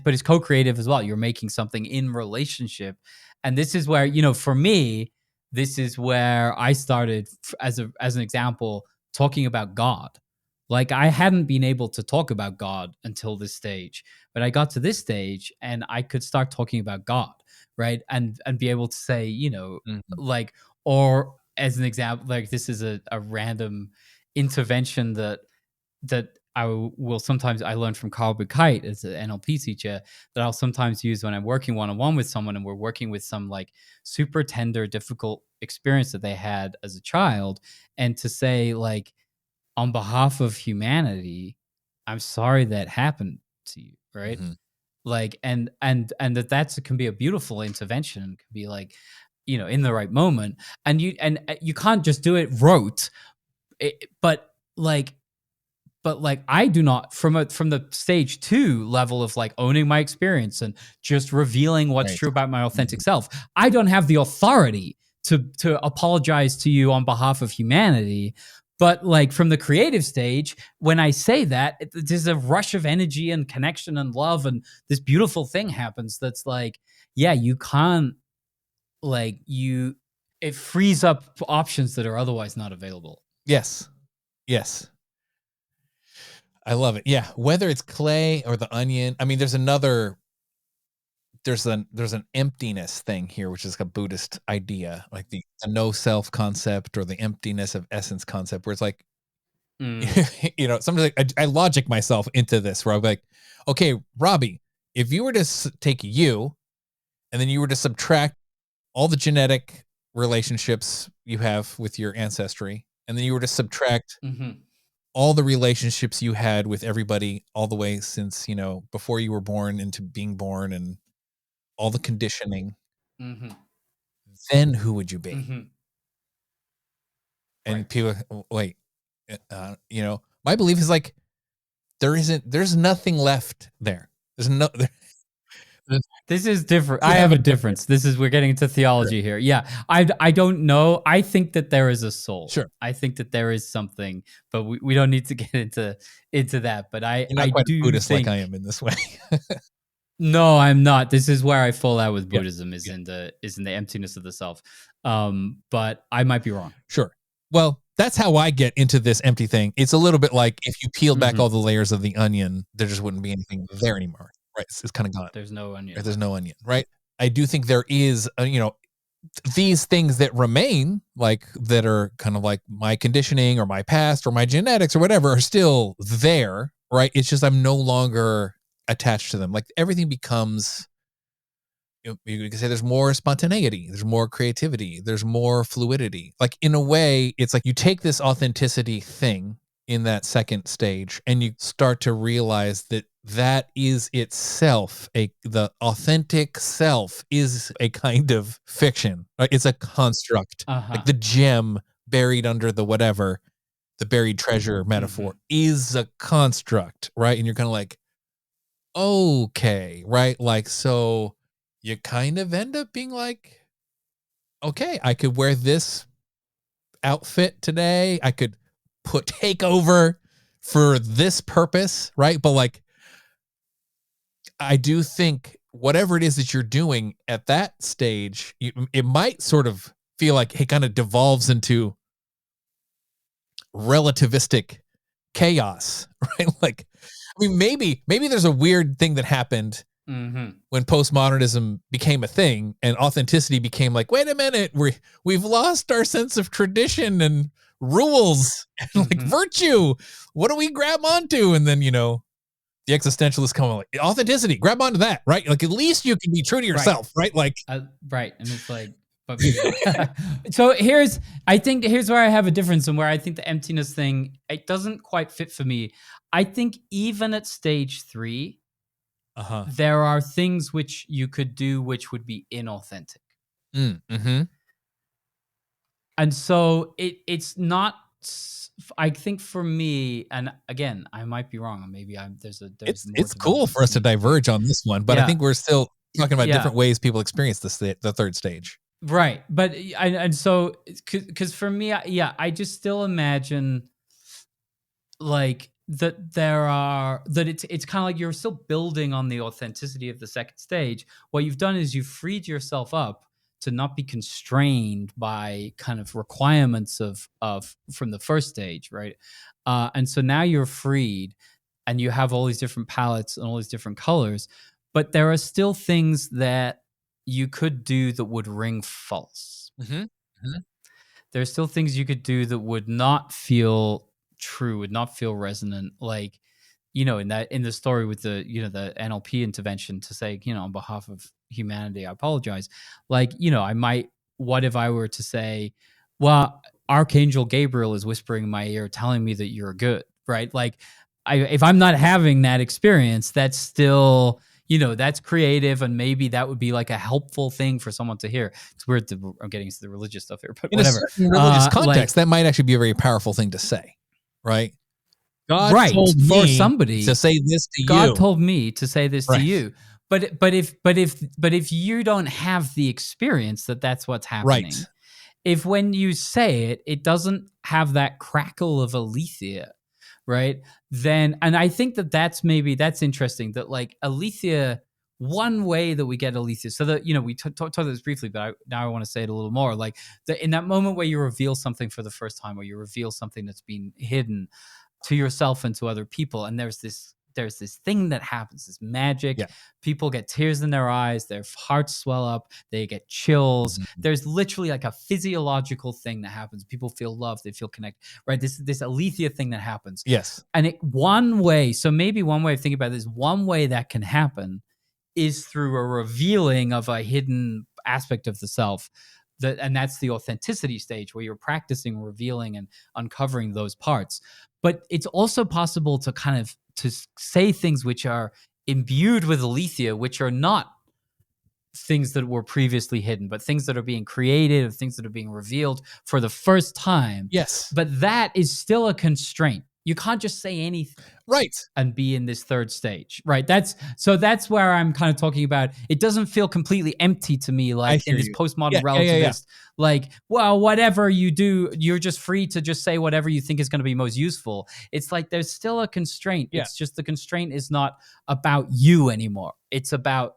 but it's co-creative as well. You're making something in relationship. And this is where, for me, this is where I started as an example, talking about God. Like, I hadn't been able to talk about God until this stage, but I got to this stage and I could start talking about God, right? And be able to say, like, or as an example, like, this is a random intervention that I learned from Carl Buchheit as an NLP teacher, that I'll sometimes use when I'm working one-on-one with someone and we're working with some like super tender, difficult experience that they had as a child, and to say, like, on behalf of humanity, I'm sorry that happened to you, right? like, and that can be a beautiful intervention, and can be like, in the right moment, and you can't just do it rote. But like, I do not, from the stage 2 level of like owning my experience and just revealing what's Right. true about my authentic self, I don't have the authority to apologize to you on behalf of humanity. But like from the creative stage, when I say that, there's a rush of energy and connection and love, and this beautiful thing happens that's like, yeah, you can't, like, it frees up options that are otherwise not available. Yes. I love it. Yeah. Whether it's clay or the onion. I mean, there's an emptiness thing here, which is a Buddhist idea, like the no self concept, or the emptiness of essence concept, where it's like, sometimes I logic myself into this, where I'm like, okay, Robbie, if you were to take you, and then you were to subtract all the genetic relationships you have with your ancestry, and then you were to subtract all the relationships you had with everybody all the way since, before you were born into being born, and all the conditioning, then who would you be? And people, wait, my belief is like, there's nothing left there. This is different. I have a difference. We're getting into theology here. Yeah. I don't know. I think that there is a soul. Sure. I think that there is something, but we don't need to get into that. But You're not quite do Buddhist think, like I am in this way. no, I'm not. This is where I fall out with Buddhism, is in the emptiness of the self. But I might be wrong. Sure. Well, that's how I get into this empty thing. It's a little bit like if you peeled back all the layers of the onion, there just wouldn't be anything there anymore. Right. It's kind of gone. There's no onion. There's no onion. Right. I do think there is, these things that remain, like that are kind of like my conditioning or my past or my genetics or whatever, are still there. Right. It's just I'm no longer attached to them. Like everything becomes, you can say there's more spontaneity, there's more creativity, there's more fluidity. Like in a way, it's like you take this authenticity thing in that second stage, and you start to realize that is itself the authentic self is a kind of fiction, right? It's a construct. Like the gem buried under the whatever, the buried treasure metaphor is a construct, right? And you're kind of like, okay, right? Like, so you kind of end up being like, okay, I could wear this outfit today. I could take over for this purpose, right? But like, I do think whatever it is that you're doing at that stage, it might sort of feel like it kind of devolves into relativistic chaos, right? Like, I mean, maybe there's a weird thing that happened when postmodernism became a thing and authenticity became like, wait a minute, we've lost our sense of tradition and rules and like virtue. What do we grab onto? And then, the existentialists come like, authenticity, grab onto that, right? Like, at least you can be true to yourself, right? Like, right. And it's like, so here's where I have a difference, and where I think the emptiness thing, it doesn't quite fit for me. I think even at stage 3, there are things which you could do which would be inauthentic. And so it's not, I think for me, and again, I might be wrong. Maybe it's cool for us to diverge on this one, but I think we're still talking about different ways people experience the third stage. Right. But, and so, because for me, I just still imagine like that it's kind of like you're still building on the authenticity of the second stage. What you've done is you've freed yourself up to not be constrained by kind of requirements of from the first stage, right? And so now you're freed, and you have all these different palettes and all these different colors, but there are still things that you could do that would ring false. There are still things you could do that would not feel true, would not feel resonant. Like, in the story with the the NLP intervention, to say, on behalf of humanity, I apologize. Like, what if I were to say, well, Archangel Gabriel is whispering in my ear telling me that you're good, right? Like, if I'm not having that experience, that's still, that's creative, and maybe that would be like a helpful thing for someone to hear. It's weird that I'm getting into the religious stuff here, but in whatever. a certain religious context, that might actually be a very powerful thing to say, right? God told for me somebody to say this to God you. told me to say this to you. But if you don't have the experience that's what's happening. Right. If when you say it, it doesn't have that crackle of aletheia, right? Then, and I think that's interesting that like aletheia, one way that we get aletheia, so that, we talked about this briefly, but now I want to say it a little more, like in that moment where you reveal something for the first time, or you reveal something that's been hidden to yourself and to other people, and there's this thing that happens, this magic. Yeah. People get tears in their eyes, their hearts swell up, they get chills. Mm-hmm. There's literally like a physiological thing that happens. People feel loved, they feel connected, right? This aletheia thing that happens. Yes. And one way of thinking about this, one way that can happen is through a revealing of a hidden aspect of the self. And that's the authenticity stage, where you're practicing revealing and uncovering those parts. But it's also possible to to say things which are imbued with aletheia, which are not things that were previously hidden, but things that are being created, or things that are being revealed for the first time. Yes. But that is still a constraint. You can't just say anything, right, and be in this third stage, right? That's where I'm kind of talking about. It doesn't feel completely empty to me, like in this postmodern relativist, like, well, whatever you do, you're just free to just say whatever you think is going to be most useful. It's like there's still a constraint. Yeah. It's just the constraint is not about you anymore. It's about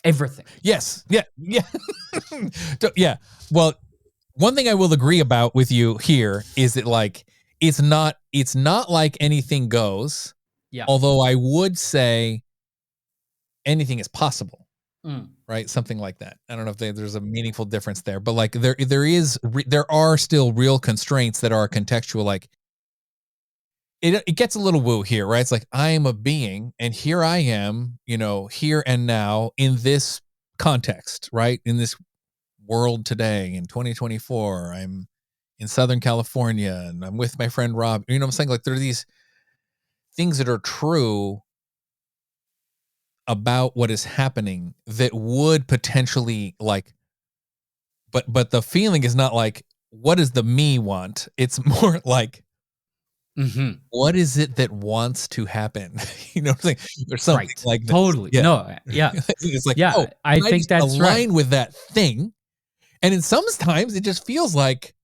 everything. Yes. Yeah. Yeah. Yeah. Well, one thing I will agree about with you here is that like it's not like anything goes. Yeah. Although I would say anything is possible. Right? Something like that. I don't know if there's a meaningful difference there, but like there are still real constraints that are contextual. Like it gets a little woo here, right? It's like, I am a being and here I am, here and now in this context, right? In this world today in 2024, I'm in Southern California and I'm with my friend Rob. You know what I'm saying? Like there are these things that are true about what is happening that would potentially like, but the feeling is not like, what does the me want? It's more like, what is it that wants to happen? You know what I'm saying? There's something like this. Totally. Yeah. No. Yeah. It's like, yeah, I think that's align with that thing. And in sometimes it just feels like,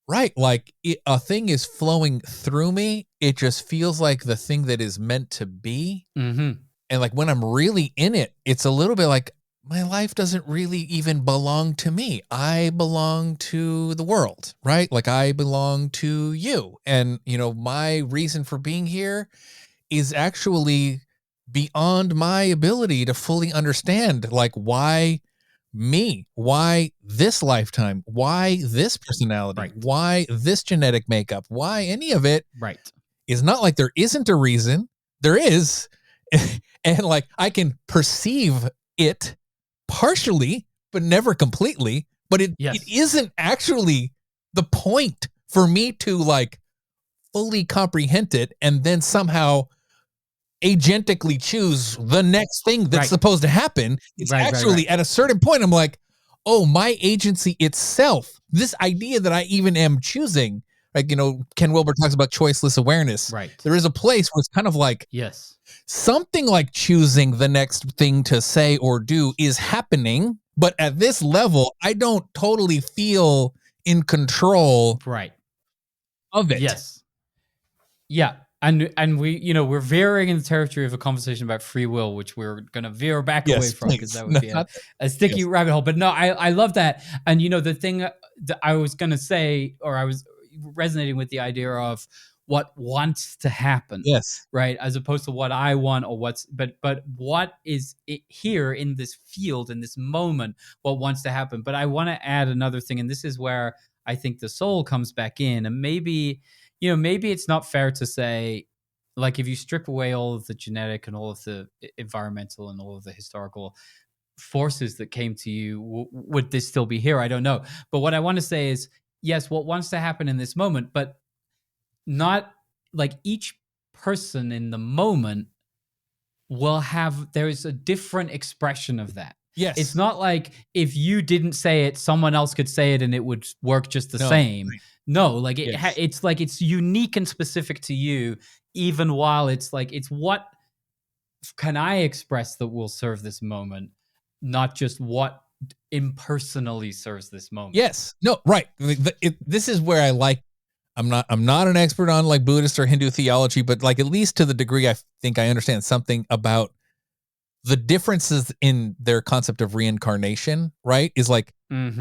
like a thing is flowing through me. It just feels like the thing that is meant to be. Mm-hmm. And like when I'm really in it, it's a little bit like my life doesn't really even belong to me. I belong to the world, right? Like I belong to you. And, my reason for being here is actually beyond my ability to fully understand, like why me, why this lifetime, why this personality, why this genetic makeup, why any of it is not like there isn't a reason. There is. And like I can perceive it partially, but never completely. But it isn't actually the point for me to like fully comprehend it and then somehow agentically choose the next thing that's supposed to happen. It's actually at a certain point, I'm like, oh, my agency itself, this idea that I even am choosing, like, Ken Wilber talks about choiceless awareness. Right. There is a place where it's kind of like, something like choosing the next thing to say or do is happening. But at this level, I don't totally feel in control of it. Yes. Yeah. And we, we're veering in the territory of a conversation about free will, which we're going to veer back away from, because that would be a sticky rabbit hole. But no, I love that. And, the thing that I was going to say, or I was resonating with the idea of what wants to happen. Yes. Right. As opposed to what I want, or but what is it here in this field, in this moment, what wants to happen. But I want to add another thing. And this is where I think the soul comes back in. And maybe it's not fair to say, like, if you strip away all of the genetic and all of the environmental and all of the historical forces that came to you, would this still be here? I don't know. But what I want to say is, yes, what wants to happen in this moment, but not like each person in the moment there is a different expression of that. Yes. It's not like if you didn't say it, someone else could say it and it would work just the same. Right. No, like it's like it's unique and specific to you, even while it's like, it's what can I express that will serve this moment, not just what impersonally serves this moment. Yes. No, right. This is where I like, I'm not an expert on like Buddhist or Hindu theology, but like at least to the degree I think I understand something about the differences in their concept of reincarnation, right? Is like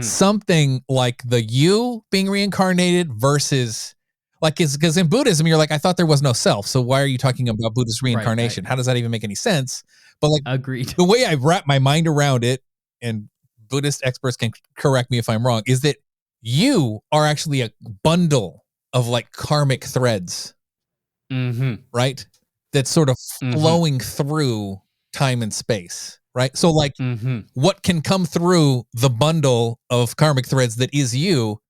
something like the you being reincarnated versus like, because in Buddhism, you're like, I thought there was no self. So why are you talking about Buddhist reincarnation? Right. How does that even make any sense? But like, agreed. The way I wrap my mind around it, and Buddhist experts can correct me if I'm wrong, is that you are actually a bundle of like karmic threads, right? That's sort of flowing through time and space, right? So like what can come through the bundle of karmic threads that is you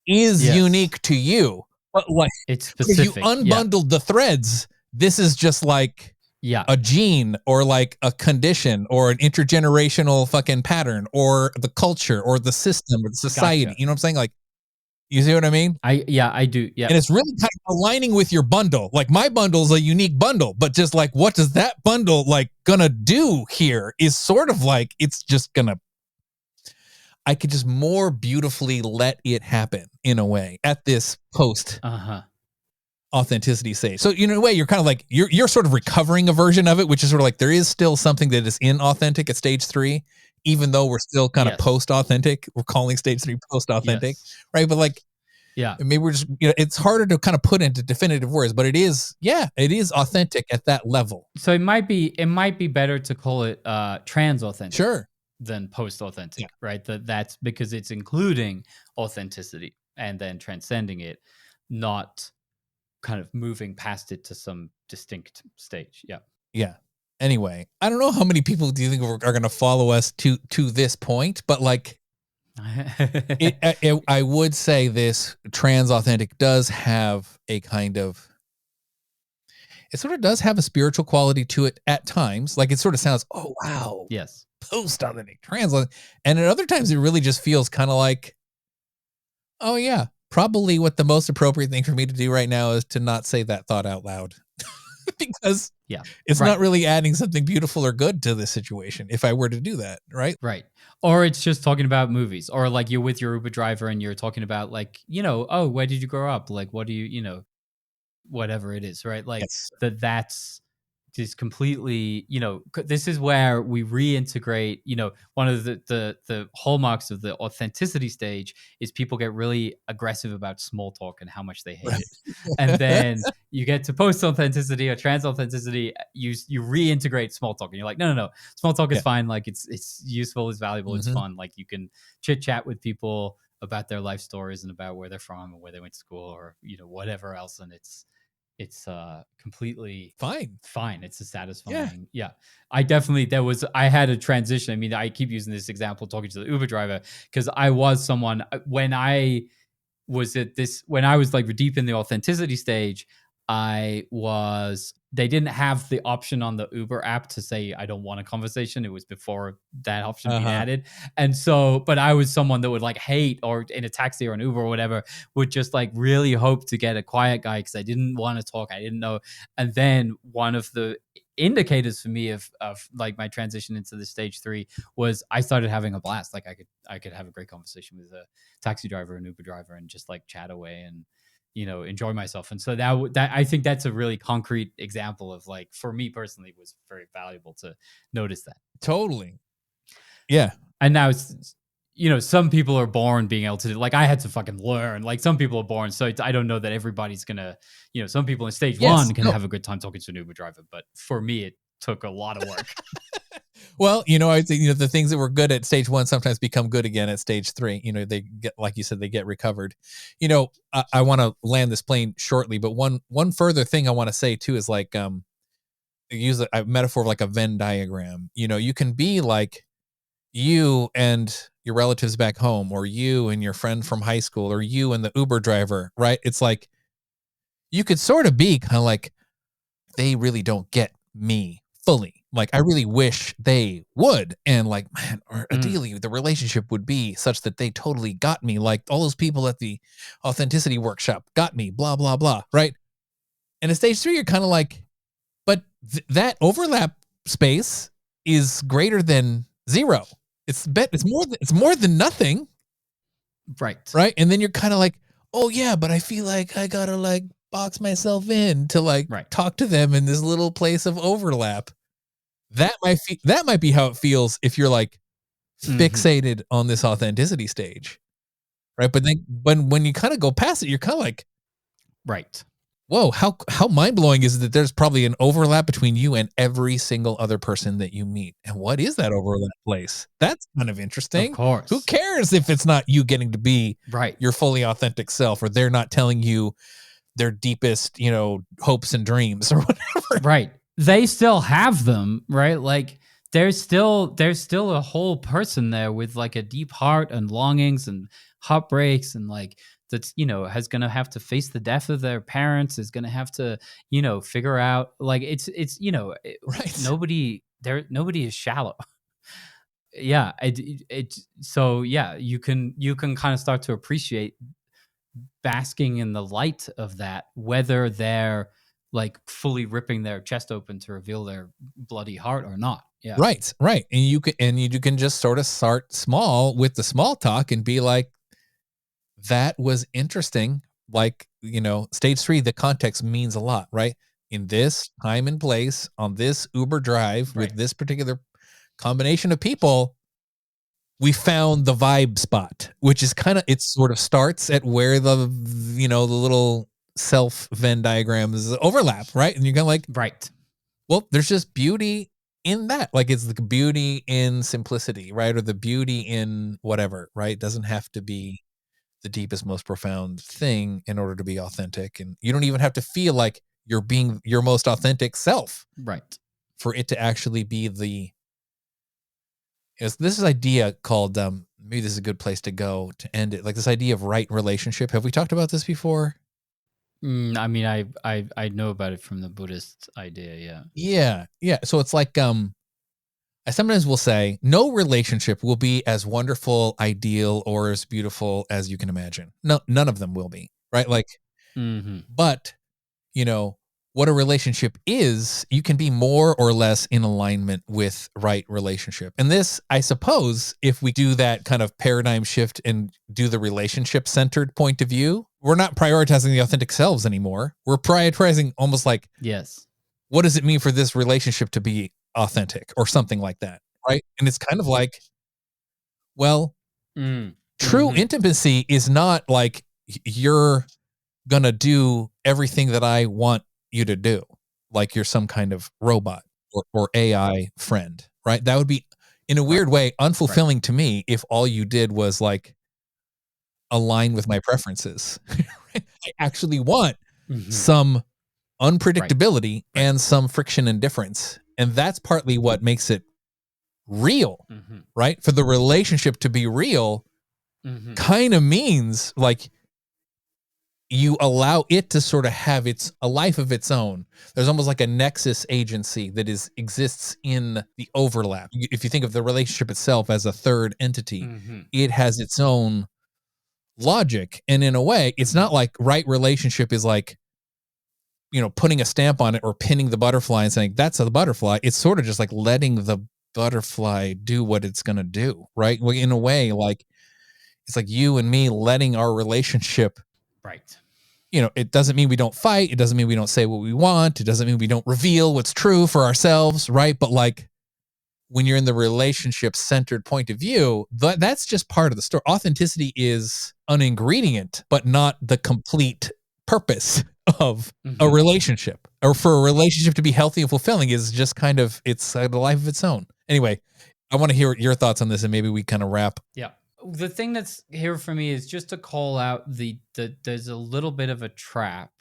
is unique to you. But like, it's specific. If you unbundled the threads, this is just like a gene or like a condition or an intergenerational fucking pattern or the culture or the system or the society. Gotcha. You know what I'm saying? Like, you see what I mean? I do. Yeah. And it's really kind of aligning with your bundle. Like my bundle's a unique bundle, but just like, what does that bundle like gonna do here is sort of like, it's just gonna, I could just more beautifully let it happen in a way at this post authenticity stage. So in a way, you're kind of like, you're sort of recovering a version of it, which is sort of like, there is still something that is inauthentic at stage 3, even though we're still kind of post-authentic. We're calling stage 3 post-authentic, right? But like, maybe we're just, it's harder to kind of put into definitive words, but it is authentic at that level. So it might be better to call it trans-authentic. Sure. Than post-authentic, right? That's because it's including authenticity and then transcending it, not kind of moving past it to some distinct stage. Yeah. Anyway, I don't know how many people do you think are going to follow us to this point, but like, I would say this trans-authentic does have a kind of, it sort of does have a spiritual quality to it at times. Like it sort of sounds, oh wow. Yes. Post-authentic, trans, and at other times it really just feels kind of like, oh yeah, probably what the most appropriate thing for me to do right now is to not say that thought out loud because it's not really adding something beautiful or good to this situation if I were to do that, right? Right. Or it's just talking about movies, or like you're with your Uber driver and you're talking about like, oh, where did you grow up? Like, what do you, whatever it is, right? Like that's just completely, this is where we reintegrate, one of the hallmarks of the authenticity stage is people get really aggressive about small talk and how much they hate it. And then you get to post authenticity or trans authenticity, you reintegrate small talk and you're like, no, small talk is fine. Like it's useful, it's valuable, it's fun. Like you can chit chat with people about their life stories and about where they're from and where they went to school or, whatever else. And it's completely fine. It's a satisfying. Yeah. I had a transition. I mean, I keep using this example talking to the Uber driver because I was someone when I was like deep in the authenticity stage, they didn't have the option on the Uber app to say, I don't want a conversation. It was before that option being added. And so, but I was someone that would like hate, or in a taxi or an Uber or whatever, would just like really hope to get a quiet guy because I didn't want to talk. I didn't know. And then one of the indicators for me of like my transition into the stage 3 was I started having a blast. Like I could have a great conversation with a taxi driver and Uber driver and just like chat away and enjoy myself. And so that I think that's a really concrete example of like, for me personally, was very valuable to notice that. Totally. Yeah. And now it's, some people are born being able to do, like I had to fucking learn, like some people are born. So I don't know that everybody's gonna, some people in stage 1 can have a good time talking to an Uber driver. But for me, it took a lot of work. Well, I think the things that were good at stage 1 sometimes become good again at stage 3. They get, like you said, they get recovered. I want to land this plane shortly, but one further thing I want to say too is like use a metaphor of like a Venn diagram. You can be like you and your relatives back home, or you and your friend from high school, or you and the Uber driver, right? It's like you could sort of be kind of like, they really don't get me fully. Like, I really wish they would. And like, man, or ideally the relationship would be such that they totally got me. Like all those people at the authenticity workshop got me, blah, blah, blah. Right. And at stage 3, you're kind of like, but that overlap space is greater than 0. It's more than nothing. Right. And then you're kind of like, oh yeah, but I feel like I gotta like box myself in to like talk to them in this little place of overlap. That might be how it feels if you're like fixated on this authenticity stage. Right. But then when you kind of go past it, you're kind of like, whoa, how mind-blowing is it that there's probably an overlap between you and every single other person that you meet? And what is that overlap place? That's kind of interesting. Of course. Who cares if it's not you getting to be your fully authentic self, or they're not telling you their deepest, hopes and dreams or whatever. Right. They still have them, right? Like there's still a whole person there with like a deep heart and longings and heartbreaks, and like that's, has going to have to face the death of their parents, is going to have to, figure out like it's, nobody is shallow. Yeah. So yeah, you can kind of start to appreciate basking in the light of that, whether they're like fully ripping their chest open to reveal their bloody heart or not. Yeah. Right. And you can just sort of start small with the small talk and be like, that was interesting. Like, stage 3, the context means a lot, right? In this time and place, on this Uber drive with this particular combination of people, we found the vibe spot, which is it sort of starts at where the little self Venn diagrams overlap, right? And you're kind of like, well, there's just beauty in that. Like it's the beauty in simplicity, right? Or the beauty in whatever, right? It doesn't have to be the deepest, most profound thing in order to be authentic. And you don't even have to feel like you're being your most authentic self. Right. For it to actually be this is idea called, maybe this is a good place to go to end it. Like this idea of right relationship. Have we talked about this before? I mean, I know about it from the Buddhist idea. Yeah. So it's like, I sometimes will say no relationship will be as wonderful, ideal, or as beautiful as you can imagine. No, none of them will be, right? Like, but what a relationship is, you can be more or less in alignment with right relationship. And this, I suppose, if we do that kind of paradigm shift and do the relationship centered point of view, we're not prioritizing the authentic selves anymore. We're prioritizing almost like, what does it mean for this relationship to be authentic or something like that, right? And it's kind of like, well, true intimacy is not like you're gonna do everything that I want you to do, like you're some kind of robot or AI friend, right? That would be, in a weird way, unfulfilling to me if all you did was like align with my preferences. I actually want some unpredictability and some friction and difference. And that's partly what makes it real, right? For the relationship to be real kind of means like you allow it to sort of have a life of its own. There's almost like a nexus agency that exists in the overlap. If you think of the relationship itself as a third entity, it has its own logic. And in a way, it's not like right relationship is like, putting a stamp on it or pinning the butterfly and saying, that's a butterfly. It's sort of just like letting the butterfly do what it's going to do, right? Well, in a way, like, it's like you and me letting our relationship. It doesn't mean we don't fight. It doesn't mean we don't say what we want. It doesn't mean we don't reveal what's true for ourselves, right? But like when you're in the relationship centered point of view, that's just part of the story. Authenticity is an ingredient, but not the complete purpose of a relationship. Or for a relationship to be healthy and fulfilling is just kind of, it's a life of its own. Anyway, I want to hear your thoughts on this and maybe we kind of wrap. Yeah. The thing that's here for me is just to call out there's a little bit of a trap,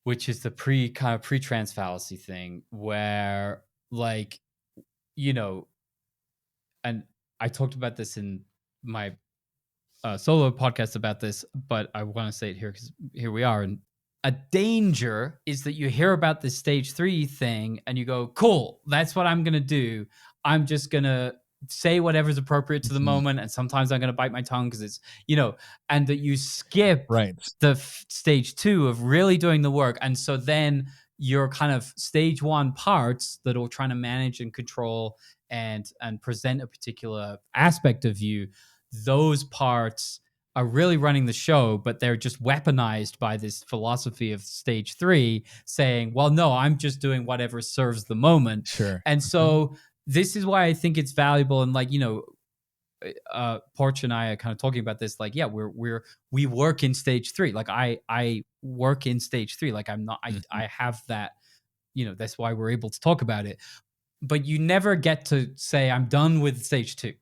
which is the pre-trans fallacy thing where like, and I talked about this in my solo podcast about this, but I want to say it here because here we are. And a danger is that you hear about this stage 3 thing and you go, cool, that's what I'm going to do. I'm just going to say whatever's appropriate to the moment. And sometimes I'm going to bite my tongue because it's, and that you skip the stage 2 of really doing the work. And so then your kind of stage 1 parts that are trying to manage and control and present a particular aspect of you, those parts are really running the show, but they're just weaponized by this philosophy of stage 3 saying, well, no, I'm just doing whatever serves the moment. Sure. And so this is why I think it's valuable. And like, Porch and I are kind of talking about this, like, yeah, we work in stage 3. Like I work in stage 3. Like I'm not, I have that, that's why we're able to talk about it. But you never get to say, I'm done with stage 2.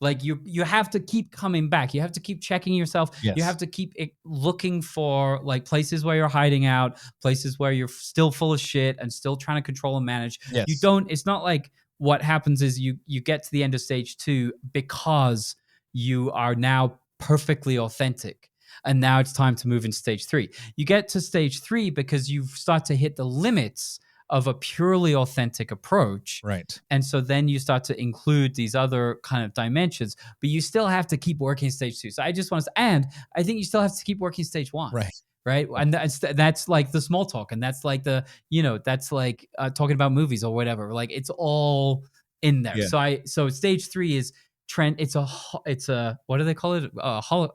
Like you have to keep coming back. You have to keep checking yourself. Yes. You have to keep looking for like places where you're hiding out, places where you're still full of shit and still trying to control and manage. Yes. It's not like what happens is you get to the end of stage 2 because you are now perfectly authentic. And now it's time to move into stage 3. You get to stage 3 because you start to hit the limits of a purely authentic approach. Right. And so then you start to include these other kind of dimensions, but you still have to keep working stage 2. So I just want to, and I think you still have to keep working stage 1. Right. Right. And that's like the small talk. And that's like the, that's like talking about movies or whatever. Like it's all in there. Yeah. So stage 3 is trend. It's a, what do they call it? A holarchy.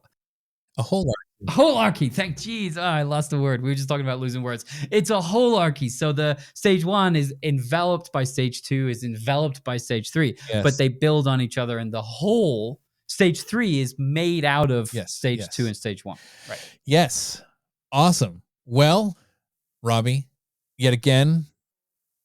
I lost the word. We were just talking about losing words. It's a holarchy. So the stage 1 is enveloped by stage 2, is enveloped by stage 3, but they build on each other. And the whole stage 3 is made out of stage 2 and stage 1. Right. Yes. Awesome. Well, Robbie, yet again,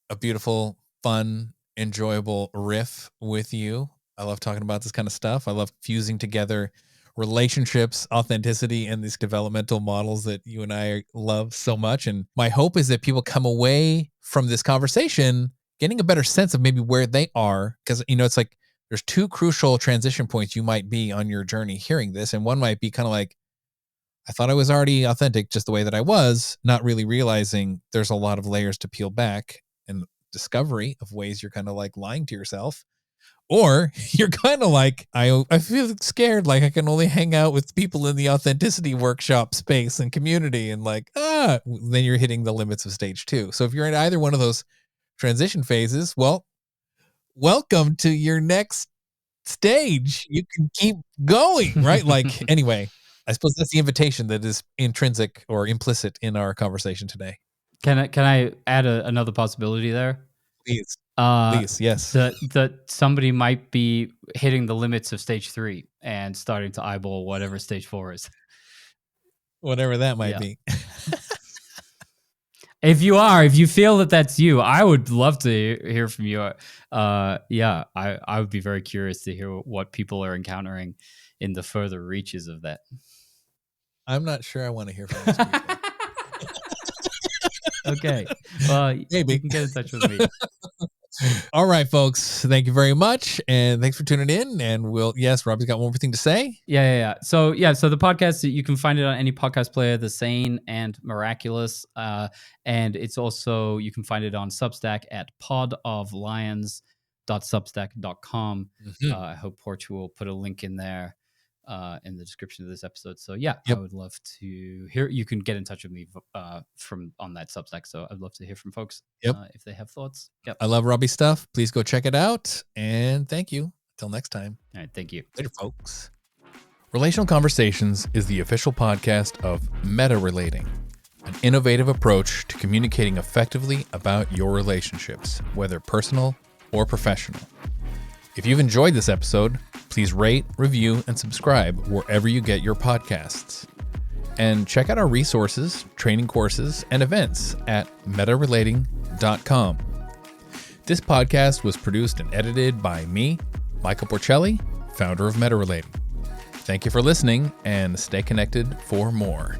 a beautiful, fun, enjoyable riff with you. I love talking about this kind of stuff. I love fusing together relationships, authenticity, and these developmental models that you and I love so much. And my hope is that people come away from this conversation getting a better sense of maybe where they are. Because, it's like there's 2 crucial transition points you might be on your journey hearing this. And one might be kind of like, I thought I was already authentic just the way that I was, not really realizing there's a lot of layers to peel back and discovery of ways you're kind of like lying to yourself. Or you're kind of like, I feel scared, like I can only hang out with people in the authenticity workshop space and community, and like, then you're hitting the limits of stage 2. So if you're in either one of those transition phases, well, welcome to your next stage. You can keep going, right? Like, anyway, I suppose that's the invitation that is intrinsic or implicit in our conversation today. Can I add another possibility there? Please. Please, yes. That somebody might be hitting the limits of stage 3 and starting to eyeball whatever stage 4 is. Whatever that might be. If you feel that that's you, I would love to hear from you. I would be very curious to hear what people are encountering in the further reaches of that. I'm not sure I want to hear from those people. Okay. Well, maybe you can get in touch with me. All right, folks. Thank you very much. And thanks for tuning in. And Robbie's got one more thing to say. Yeah. So the podcast, you can find it on any podcast player, the Sane and Miraculous. And it's also, you can find it on Substack at podoflions.substack.com. Mm-hmm. I hope Porch will put a link in there in the description of this episode. So I would love to hear. You can get in touch with me from on that Substack. So I'd love to hear from folks if they have thoughts. Yep. I love Robbie's stuff. Please go check it out. And thank you. Until next time. All right. Thank you. Later, folks. Relational Conversations is the official podcast of Meta Relating, an innovative approach to communicating effectively about your relationships, whether personal or professional. If you've enjoyed this episode, please rate, review, and subscribe wherever you get your podcasts. And check out our resources, training courses, and events at metarelating.com. This podcast was produced and edited by me, Michael Porcelli, founder of Meta Relating. Thank you for listening, and stay connected for more.